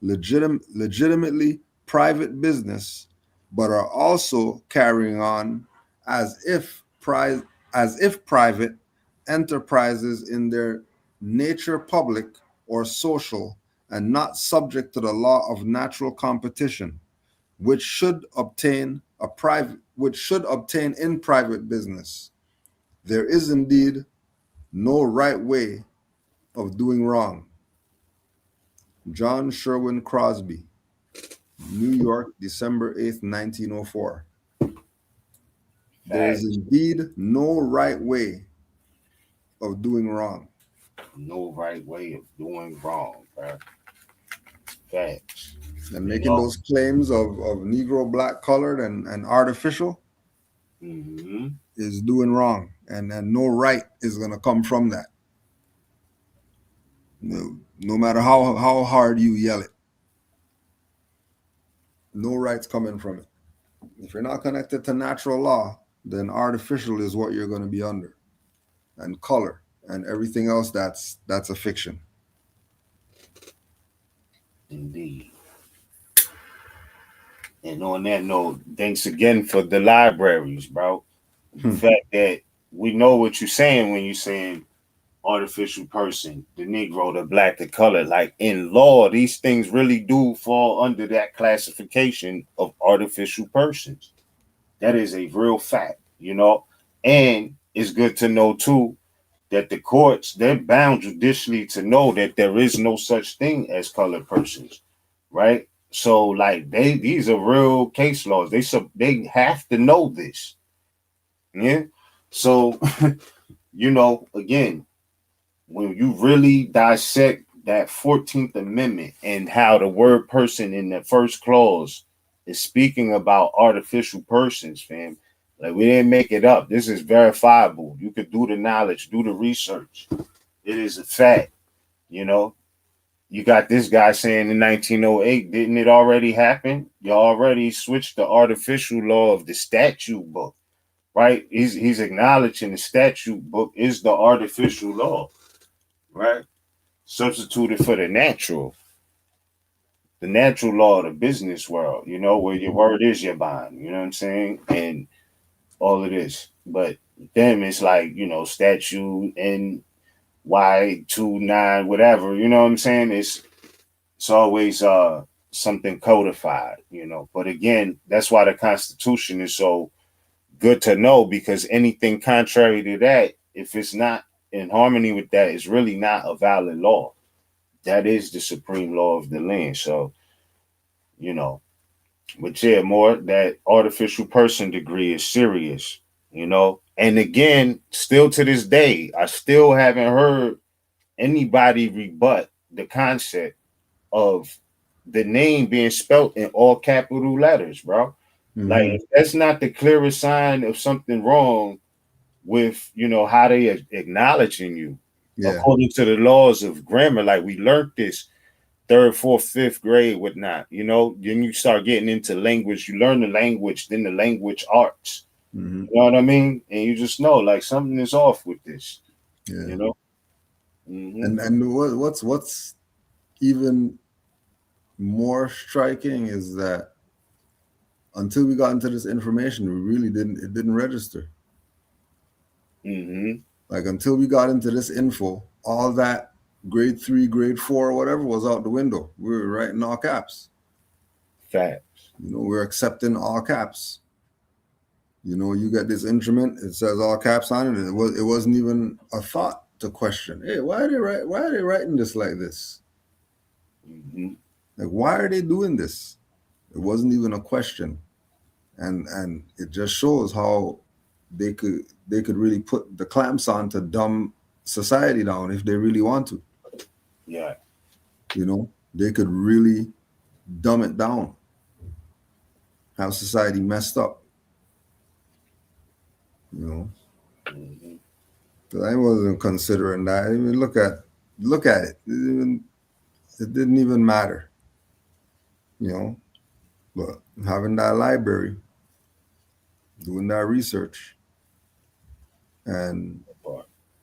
M: legitimately private business, but are also carrying on as if private enterprises in their nature public or social and not subject to the law of natural competition, which should obtain which should obtain in private business. There is indeed no right way of doing wrong. John Sherwin Crosby, New York, December 8th, 1904. There is indeed no right way of doing wrong.
N: No right way of doing wrong, bro. Facts.
M: And making those claims of Negro black colored and artificial is doing wrong. And no right is going to come from that. No matter how hard you yell it. No right's coming from it. If you're not connected to natural law, then artificial is what you're going to be under. And color and everything else that's a fiction.
N: Indeed. And on that note, thanks again for the libraries, bro. The fact that we know what you're saying when you're saying artificial person, the Negro, the black, the color. Like in law, these things really do fall under that classification of artificial persons. That is a real fact, you know. And it's good to know too that the courts, they're bound judicially to know that there is no such thing as colored persons, right? So like these are real case laws. They have to know this. Yeah. So you know, again, when you really dissect that 14th Amendment and how the word person in the first clause is speaking about artificial persons, fam. Like we didn't make it up. This is verifiable. You could do the knowledge, do the research. It is a fact, you know. You got this guy saying in 1908, didn't it already happen? You already switched the artificial law of the statute book, right? He's acknowledging the statute book is the artificial law, right? Substituted for the natural law of the business world, you know, where your word is your bond, you know what I'm saying? And all of this. But them, it's like, you know, statute and Y29, whatever, you know what I'm saying? It's always something codified, you know. But again, that's why the Constitution is so good to know, because anything contrary to that, if it's not in harmony with that, it's really not a valid law. That is the supreme law of the land. So, you know, but yeah, more that artificial person degree is serious, you know. And again, still to this day, I still haven't heard anybody rebut the concept of the name being spelt in all capital letters, bro. Like if that's not the clearest sign of something wrong with, you know, how they are acknowledging you according to the laws of grammar. Like we learned this 3rd, 4th, 5th grade, whatnot, you know. Then you start getting into language, you learn the language, then the language arts. You know what I mean? And you just know like something is off with this. You know?
M: And what's even more striking is that until we got into this information, it didn't register. Like until we got into this info, all that grade 3, grade 4, whatever was out the window. We were writing all caps.
N: Facts.
M: You know, we're accepting all caps. You know, you get this instrument, it says all caps on it. It wasn't even a thought to question. Hey, why are they writing this like this? Like, why are they doing this? It wasn't even a question. And it just shows how they could really put the clamps on to dumb society down if they really want to.
N: Yeah.
M: You know, they could really dumb it down. Have society messed up. You know. Because I wasn't considering that. I mean, look at it. It didn't even matter. You know. But having that library, doing that research, and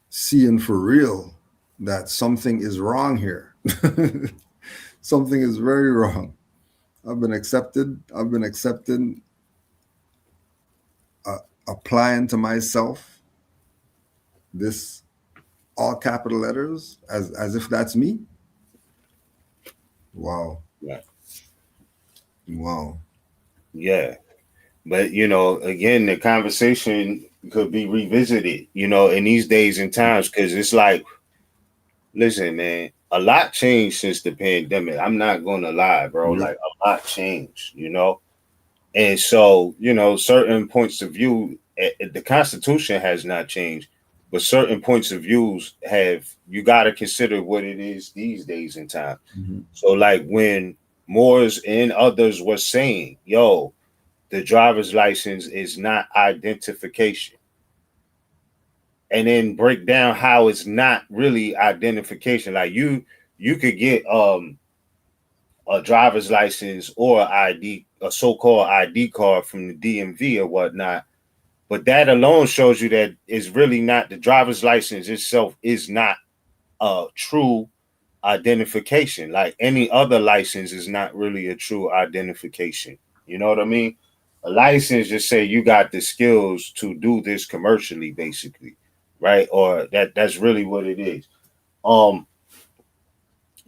M: seeing for real that something is wrong here. Something is very wrong. I've been accepting, applying to myself this all capital letters as if that's me. Wow.
N: Yeah.
M: Wow.
N: Yeah. But again, the conversation could be revisited, in these days and times, because it's like, listen, man, a lot changed since the pandemic. I'm not gonna lie, bro.
M: Yep.
N: Like a lot changed. And so, certain points of view, the Constitution has not changed, but certain points of views have. You got to consider what it is these days and time. So, like when Moors and others were saying, "Yo, the driver's license is not identification," and then break down how it's not really identification. Like you could get a driver's license or ID, a so-called ID card from the DMV or whatnot. But that alone shows you that it's really not, the driver's license itself is not a true identification. Like any other license is not really a true identification. You know what I mean? A license just say you got the skills to do this commercially, basically, right? Or that's really what it is.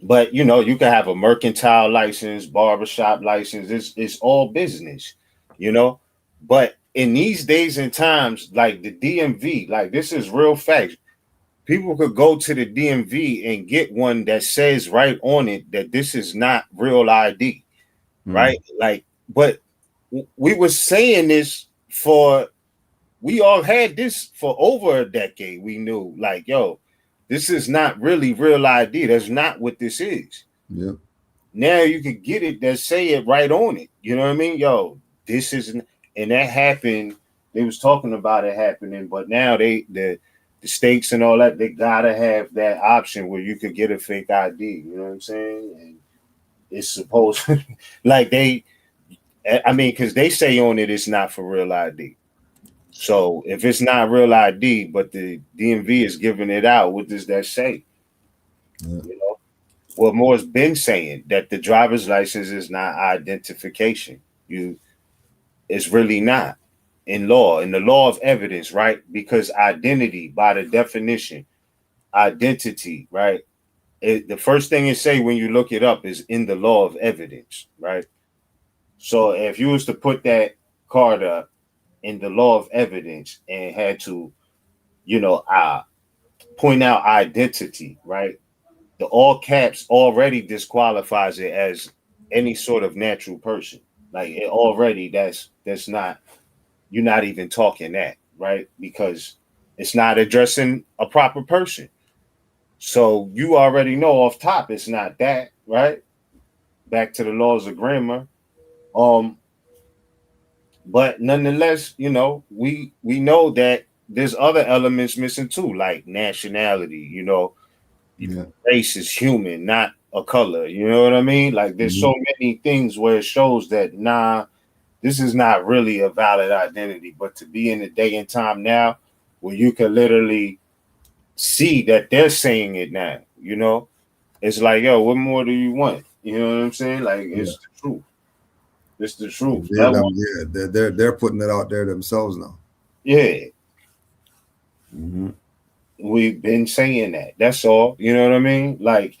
N: But you can have a mercantile license, barbershop license. It's all business, you know. But in these days and times, like the DMV, like this is real facts. People could go to the DMV and get one that says right on it that this is not real ID, right? Like, but we were saying this we all had this for over a decade. We knew, like, yo, this is not really real ID. That's not what this is.
M: Yep.
N: Now you can get it that say it right on it. You know what I mean? Yo, this isn't, and that happened. They was talking about it happening, but now the states and all that, they gotta have that option where you could get a fake ID. You know what I'm saying? And it's supposed like because they say on it it's not for real ID. So if it's not real ID, but the DMV is giving it out, what does that say?
M: Yeah.
N: Well, Moore's been saying that the driver's license is not identification. It's really not in the law of evidence, right? Because identity, by the definition, identity, right? The first thing it say when you look it up is in the law of evidence, right? So if you was to put that card up in the law of evidence and had to, point out identity, right? The all caps already disqualifies it as any sort of natural person. Like it already, that's not, you're not even talking that, right? Because it's not addressing a proper person. So you already know off top it's not that, right? Back to the laws of grammar. But nonetheless, we know that there's other elements missing too, like nationality, race is human, not a color. You know what I mean? Like there's so many things where it shows that this is not really a valid identity. But to be in the day and time now where you can literally see that they're saying it now, it's like, yo, what more do you want? You know what I'm saying? Like it's the truth. It's the truth.
M: They're putting it out there themselves now.
N: Yeah. We've been saying that. That's all. You know what I mean? Like,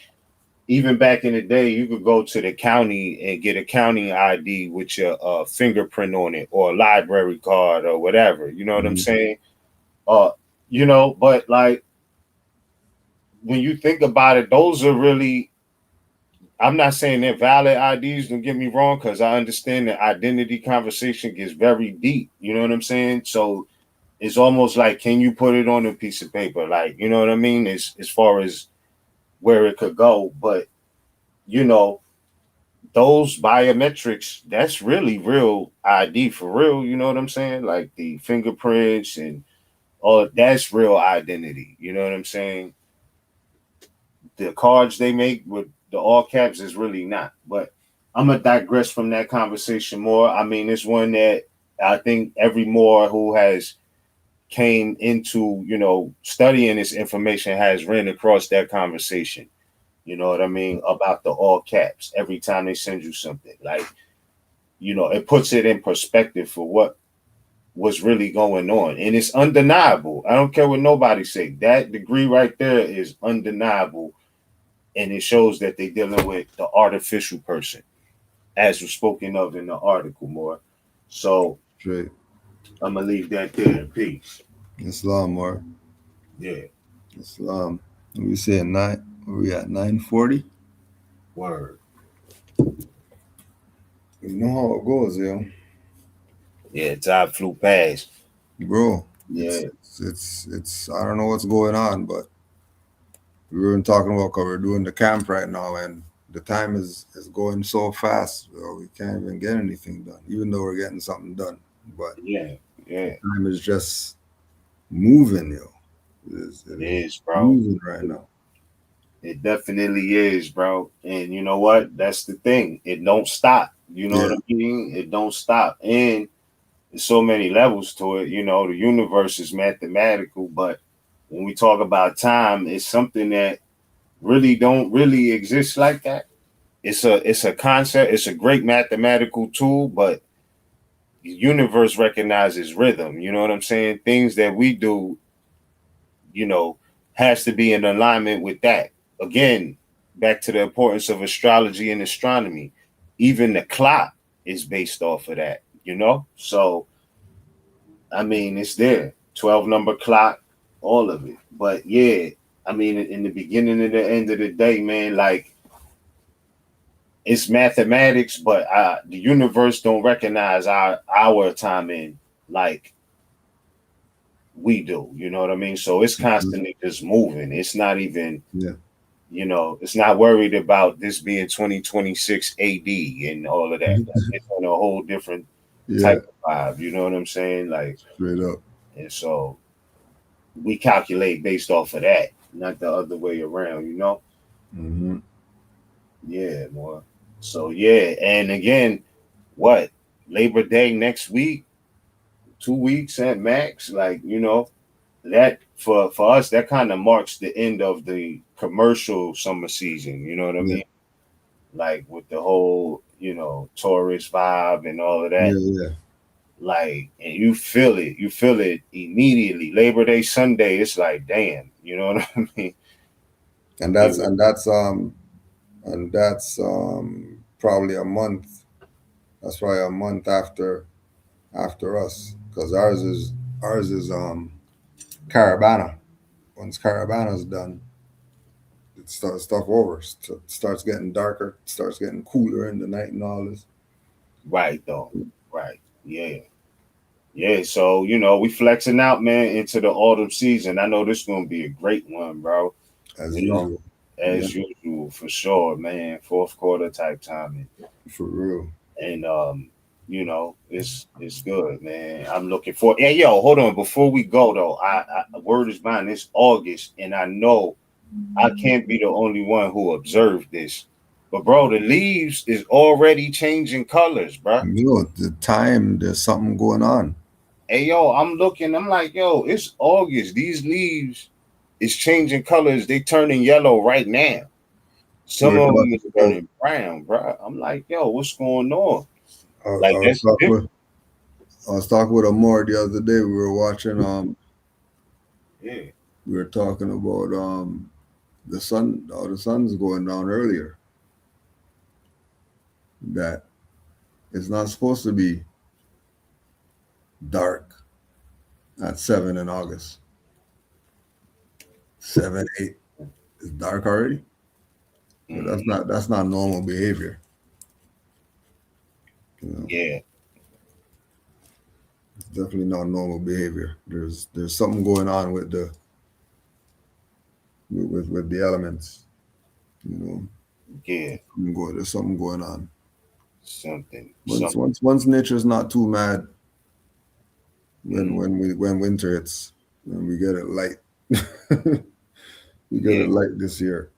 N: even back in the day, you could go to the county and get a county ID with your fingerprint on it or a library card or whatever. You know what I'm saying? But like, when you think about it, those are really, I'm not saying they're valid IDs, don't get me wrong, because I understand the identity conversation gets very deep. You know what I'm saying? So it's almost like, can you put it on a piece of paper? Like, you know what I mean? As far as where it could go. But, those biometrics, that's really real ID for real. You know what I'm saying? Like the fingerprints and all, that's real identity. You know what I'm saying? The cards they make with the all caps is really not. But I'm gonna digress from that conversation more. I mean, it's one that I think every Moor who has came into studying this information has ran across that conversation. You know what I mean? About the all caps every time they send you something. Like, it puts it in perspective for what was really going on. And it's undeniable. I don't care what nobody say. That degree right there is undeniable. And it shows that they're dealing with the artificial person, as was spoken of in the article more. So,
M: Straight.
N: I'm gonna leave that there. Peace.
M: Islam, Moor.
N: Yeah.
M: Islam. We say at 9. We at 9:40.
N: Word.
M: You know how it goes, yo.
N: Yeah, time flew past.
M: Bro.
N: Yeah.
M: It's I don't know what's going on, but we were talking about because we're doing the camp right now, and the time is going so fast. We can't even get anything done, even though we're getting something done. But
N: yeah,
M: time is just moving, yo.
N: It is, bro.
M: Moving right now.
N: It definitely is, bro. And you know what? That's the thing. It don't stop. You know what I mean? It don't stop. And there's so many levels to it. You know, the universe is mathematical, but when we talk about time, it's something that don't really exist like that. It's a concept. It's a great mathematical tool, but the universe recognizes rhythm. You know what I'm saying? Things that we do, has to be in alignment with that. Again, back to the importance of astrology and astronomy. Even the clock is based off of that, So, I mean, it's there. 12 number clock, all of it. But yeah, I mean, in the beginning and the end of the day, man, like, it's mathematics, but the universe don't recognize our timing like we do. You know what I mean? So it's constantly just moving. It's not even, it's not worried about this being 2026 AD and all of that. Like, it's on a whole different type of vibe. You know what I'm saying? Like,
M: straight up.
N: And so we calculate based off of that, not the other way around,
M: Mm-hmm.
N: Yeah, more. So yeah, and again, what? Labor Day next week, 2 weeks at max. Like, that for us, that kind of marks the end of the commercial summer season. You know what I mean? Like with the whole, tourist vibe and all of that.
M: Yeah.
N: Like, and you feel it immediately. Labor Day Sunday, it's like, damn, you know what I mean?
M: And that's probably a month. That's probably a month after us, because ours is Caravana. Once Caravana's done, it starts stuff over. Starts getting darker. Starts getting cooler in the night and all this.
N: Right, though. Right. Yeah. Yeah. So we flexing out, man, into the autumn season. I know this is gonna be a great one, bro.
M: As usual.
N: As usual, for sure, man. Fourth quarter type timing.
M: For real.
N: And it's good, man. I'm looking for. Hey, yo, hold on. Before we go though, I word is mine. It's August, and I know I can't be the only one who observed this. But bro, the leaves is already changing colors, bro.
M: The time, there's something going on.
N: Hey, yo, I'm looking. I'm like, yo, it's August. These leaves is changing colors. They turning yellow right now. Some of them is turning brown, bro. I'm like, yo, what's going on?
M: I was talking with a Moor the other day. We were watching. We were talking about the sun. The sun's going down earlier. That it's not supposed to be dark at 7 in August. 7, 8. It's dark already. But that's not normal behavior.
N: Yeah.
M: It's definitely not normal behavior. There's something going on with the elements.
N: Yeah.
M: There's something going on.
N: Something.
M: Once nature's not too mad, when winter hits, when we get it light. We get it light this year.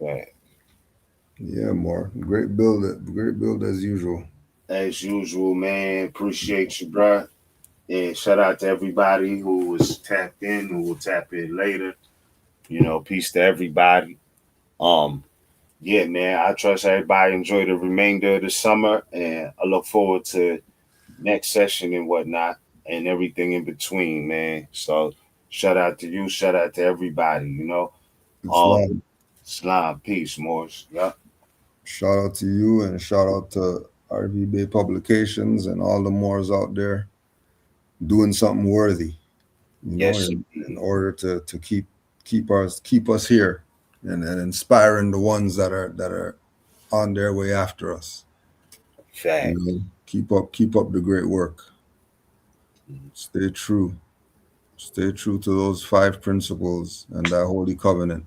N: Right.
M: Yeah, Moor. Great build as usual.
N: As usual, man. Appreciate you, bro. And shout out to everybody who was tapped in, who will tap in later. Peace to everybody. Yeah, man. I trust everybody enjoy the remainder of the summer, and I look forward to next session and whatnot, and everything in between, man. So shout out to you, shout out to everybody. Islam, peace, Moorish. Yep.
M: Shout out to you and shout out to RV Bay Publications and all the Moors out there doing something worthy,
N: Yes,
M: in order to keep us here and inspiring the ones that are on their way after us.
N: fact.
M: Keep up the great work. Stay true. Stay true to those 5 principles and that holy covenant.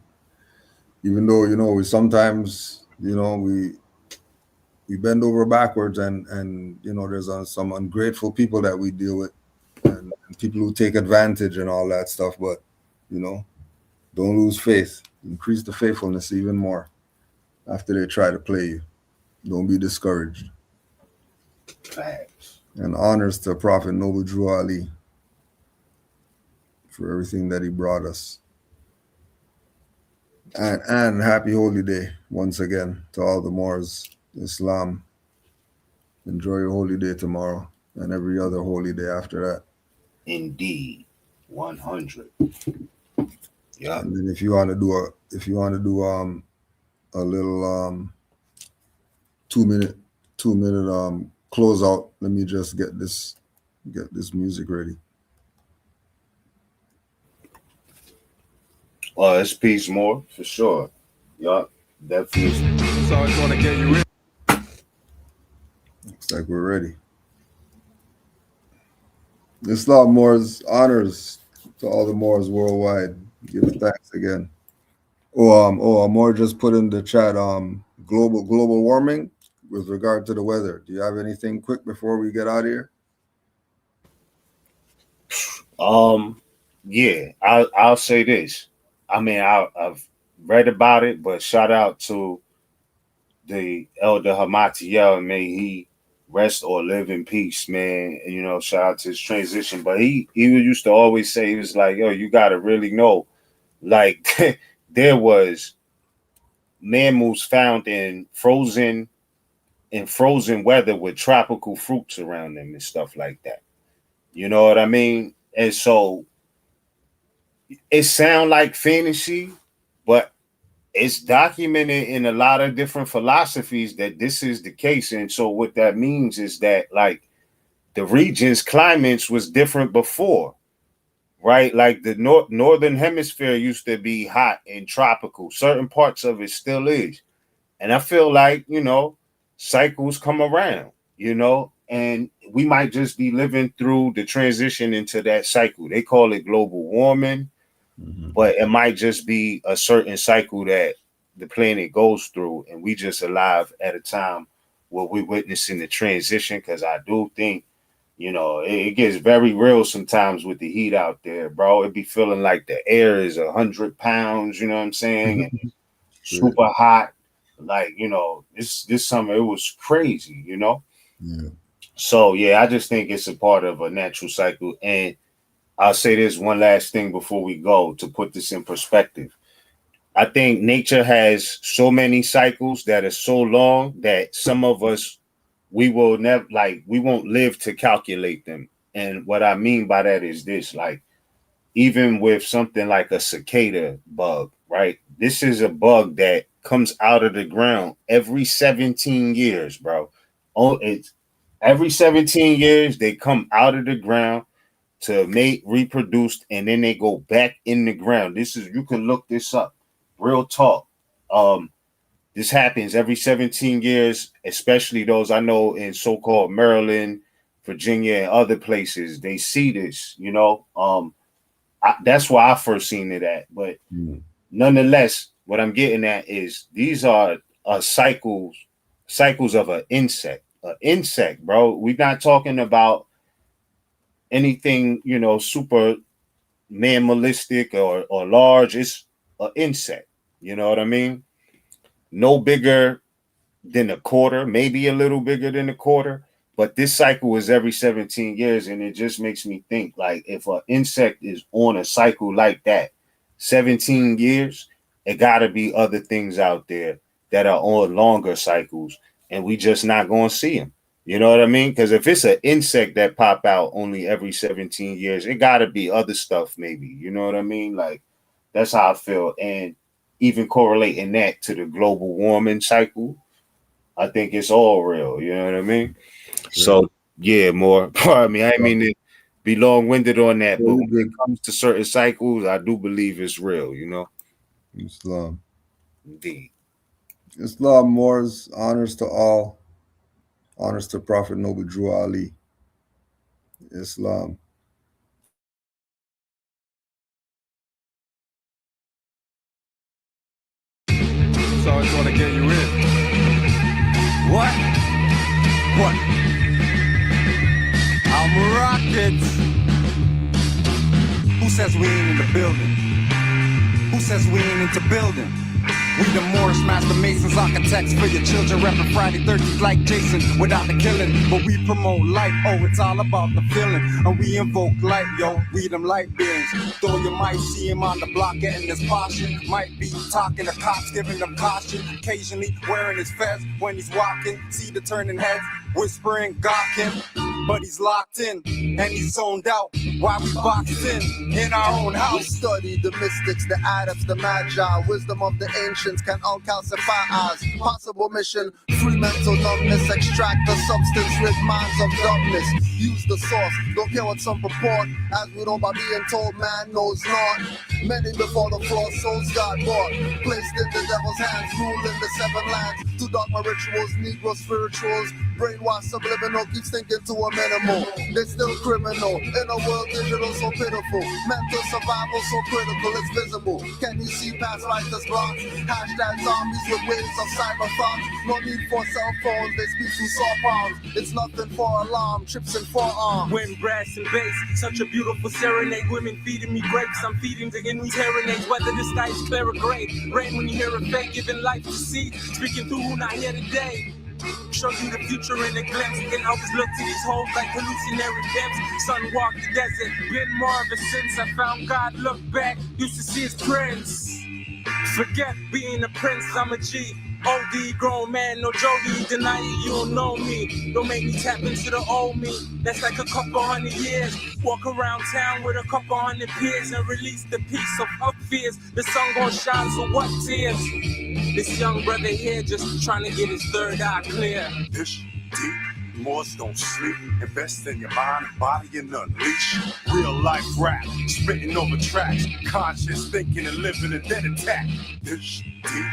M: Even though, we sometimes, we bend over backwards and there's some ungrateful people that we deal with and people who take advantage and all that stuff, but don't lose faith. Increase the faithfulness even more after they try to play you. Don't be discouraged.
N: Facts.
M: And honors to Prophet Noble Drew Ali for everything that he brought us. And happy holy day once again to all the Moors, Islam. Enjoy your holy day tomorrow and every other holy day after that.
N: Indeed. 100. Yeah.
M: And then if you want to do a little 2-minute close out, let me just get this music ready.
N: Well, it's peace more for sure. Yup, definitely.
O: So I just want to get you ready.
M: Looks like we're ready. Islam Moors, honors to all the Moors worldwide. Give thanks again. Moor just put in the chat global warming with regard to the weather. Do you have anything quick before we get out of here?
N: Yeah, I'll say this. I mean, I've read about it, but shout out to the elder Hamatiel, and may he rest or live in peace, man. And, shout out to his transition. But he used to always say, he was like, yo, you got to really know, like, there was mammals found in frozen weather with tropical fruits around them and stuff like that. You know what I mean? And so it sounds like fantasy, but it's documented in a lot of different philosophies that this is the case. And so what that means is that, like, the region's climates was different before, right? Like the northern hemisphere used to be hot and tropical. Certain parts of it still is. And I feel like, cycles come around, and we might just be living through the transition into that cycle. They call it global warming. But it might just be a certain cycle that the planet goes through, and we just alive at a time where we're witnessing the transition. Because I do think, it gets very real sometimes with the heat out there, bro. It be feeling like the air is 100 pounds, you know what I'm saying? And super hot. Like, this summer it was crazy,
M: Yeah.
N: So yeah, I just think it's a part of a natural cycle. And I'll say this one last thing before we go to put this in perspective. I think nature has so many cycles that are so long that some of us, we won't live to calculate them. And what I mean by that is this, like, even with something like a cicada bug, right? This is a bug that comes out of the ground every 17 years, bro. It's every 17 years they come out of the ground to mate, reproduce, and then they go back in the ground. You can look this up. Real talk. This happens every 17 years, especially those I know in so-called Maryland, Virginia, and other places. They see this, that's why I first seen it at. But nonetheless, what I'm getting at is these are cycles of an insect. An insect, bro. We're not talking about anything, super mammalistic or large. It's an insect. You know what I mean? No bigger than a quarter, maybe a little bigger than a quarter. But this cycle is every 17 years. And it just makes me think, like, if an insect is on a cycle like that, 17 years, it got to be other things out there that are on longer cycles. And we just not going to see them. You know what I mean? Because if it's an insect that pop out only every 17 years, it got to be other stuff maybe. You know what I mean? Like, that's how I feel. And even correlating that to the global warming cycle, I think it's all real. You know what I mean? So yeah, more. Pardon me. I mean to be long-winded on that, but when it comes to certain cycles, I do believe it's real. You know.
M: Islam.
N: Indeed.
M: Islam, Moors, honors to all, honors to Prophet Noble Drew Ali. Islam.
C: So I just want to get you in. What? What? I'm rockets. Who says we ain't in the building? Who says we ain't into building? We the Moorish master masons, architects for your children, repping Friday 13th like Jason, without the killing. But we promote life, oh, it's all about the feeling. And we invoke light, yo, we them light beings. Though you might see him on the block getting his caution, might be talking to cops, giving them caution. Occasionally wearing his fez when he's walking, see the turning heads, whispering, gawking. But he's locked in, and he's zoned out, while we boxed in our own house.
E: We study the mystics, the adepts, the magi, wisdom of the ancients can uncalcify us. Possible mission, free mental numbness, extract the substance, rid minds of dumbness. Use the source, don't care what some purport, as we know by being told man knows not. Many before the floor, souls got bought, placed in the devil's hands, ruling the seven lands. To dogma rituals, Negro spirituals, brainwash subliminal, keeps thinking to a minimal. They're still criminal, in a world digital so pitiful. Mental survival so critical, it's visible. Can you see past righteous blocks? Hashtag zombies with waves of cyber thoughts. No need for cell phones, they speak through saw palms. It's nothing for alarm, trips and forearms.
K: Wind, brass, and bass, such a beautiful serenade. Women feeding me grapes, I'm feeding the enemy serenades. Whether the sky is clear or gray, rain when you hear a fake, giving life to see. Speaking through who not here today. Show you the future in a glimpse. Can always look to these holes like hallucinatory pimps. Sun walked the desert, been more ever since I found God. Look back, used to see his prince. Forget being a prince, I'm a G. OD, grown man, no Jody. Deny it, you don't know me. Don't make me tap into the old me. That's like a couple hundred years. Walk around town with a couple hundred peers and release the peace of fears. The sun gon' shine, so what tears? This young brother here just trying to get his third eye clear.
O: Ish, deep. Moors don't sleep, invest in your mind, body, and unleash. Real life rap, spitting over tracks, conscious thinking and living and then attack. Ish, deep.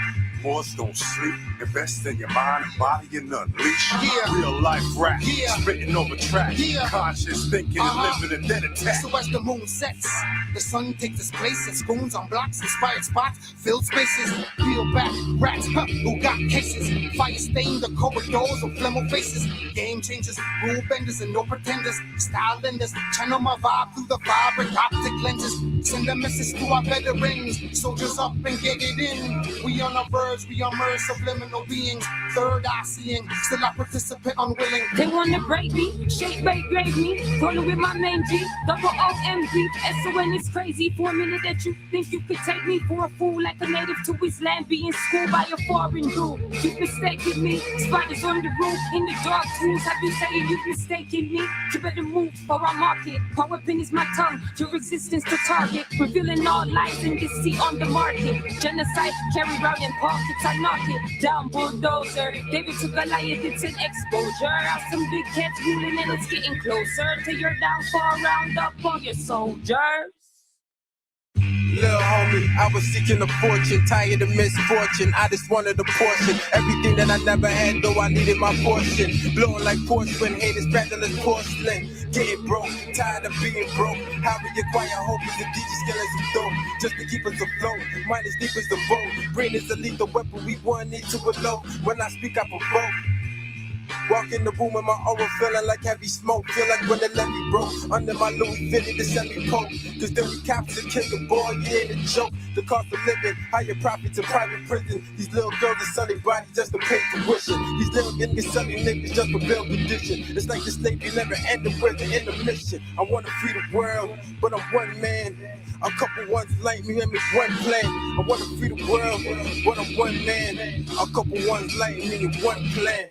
O: Moors don't sleep, invest in your mind, body, and unleash. Real life rap, spitting over tracks, conscious thinking and living and then attack.
L: So as the moon sets, the sun takes its place. It spoons on blocks, inspired spots, filled spaces. Peel back, rats, who got cases. Fire stain the corridors of phlegmo faces. Game changers, rule benders, and no pretenders. Style lenders, channel my vibe through the vibrant optic lenses. Send a message to our veterans, soldiers up and get it in. We on our verge, we are merged, subliminal beings. Third eye seeing, still I participate unwilling.
G: They wanna break me, shake, bake, grade me. Rolling with my main G, double OMG. SON is crazy. For a minute that you think you could take me for a fool, like a native to his land, being schooled by a foreign dude. You mistaken me, spiders on the roof, in the dark tools. I've been saying you mistaken me. You better move or I mark it. Power pin is my tongue, your existence to target. Revealing all lies and deceit on the market. Genocide, carry around in pockets, I knock it down, bulldozer. David to Goliath, it's an exposure. Have some big cats ruling and it's getting closer to your downfall. Round up all your soldiers.
I: Little homie, I was seeking a fortune, tired of misfortune. I just wanted a portion, everything that I never had, though I needed my portion. Blowing like porcelain, haters battling as porcelain. Getting broke, tired of being broke. How we acquire hope is a DJ skilling some dope, just to keep us afloat. Mind as deep as the boat, brain is a lethal weapon. We want it to elope. When I speak, I provoke. Walk in the room with my aura feeling like heavy smoke. Feel like when the levee broke under my Louis Vuitton, the semi-poke. Cause then we capture, kill the boy, it ain't a joke. The cost of living, higher profits in private prison. These little girls are sunny bodies just to pay tuition. These little niggas, sunny niggas just for bail condition. It's like the slavery never ended with the intermission. I wanna free the world, but I'm one man. A couple ones like me and make one plan. I wanna free the world, but I'm one man. A couple ones like me and one plan.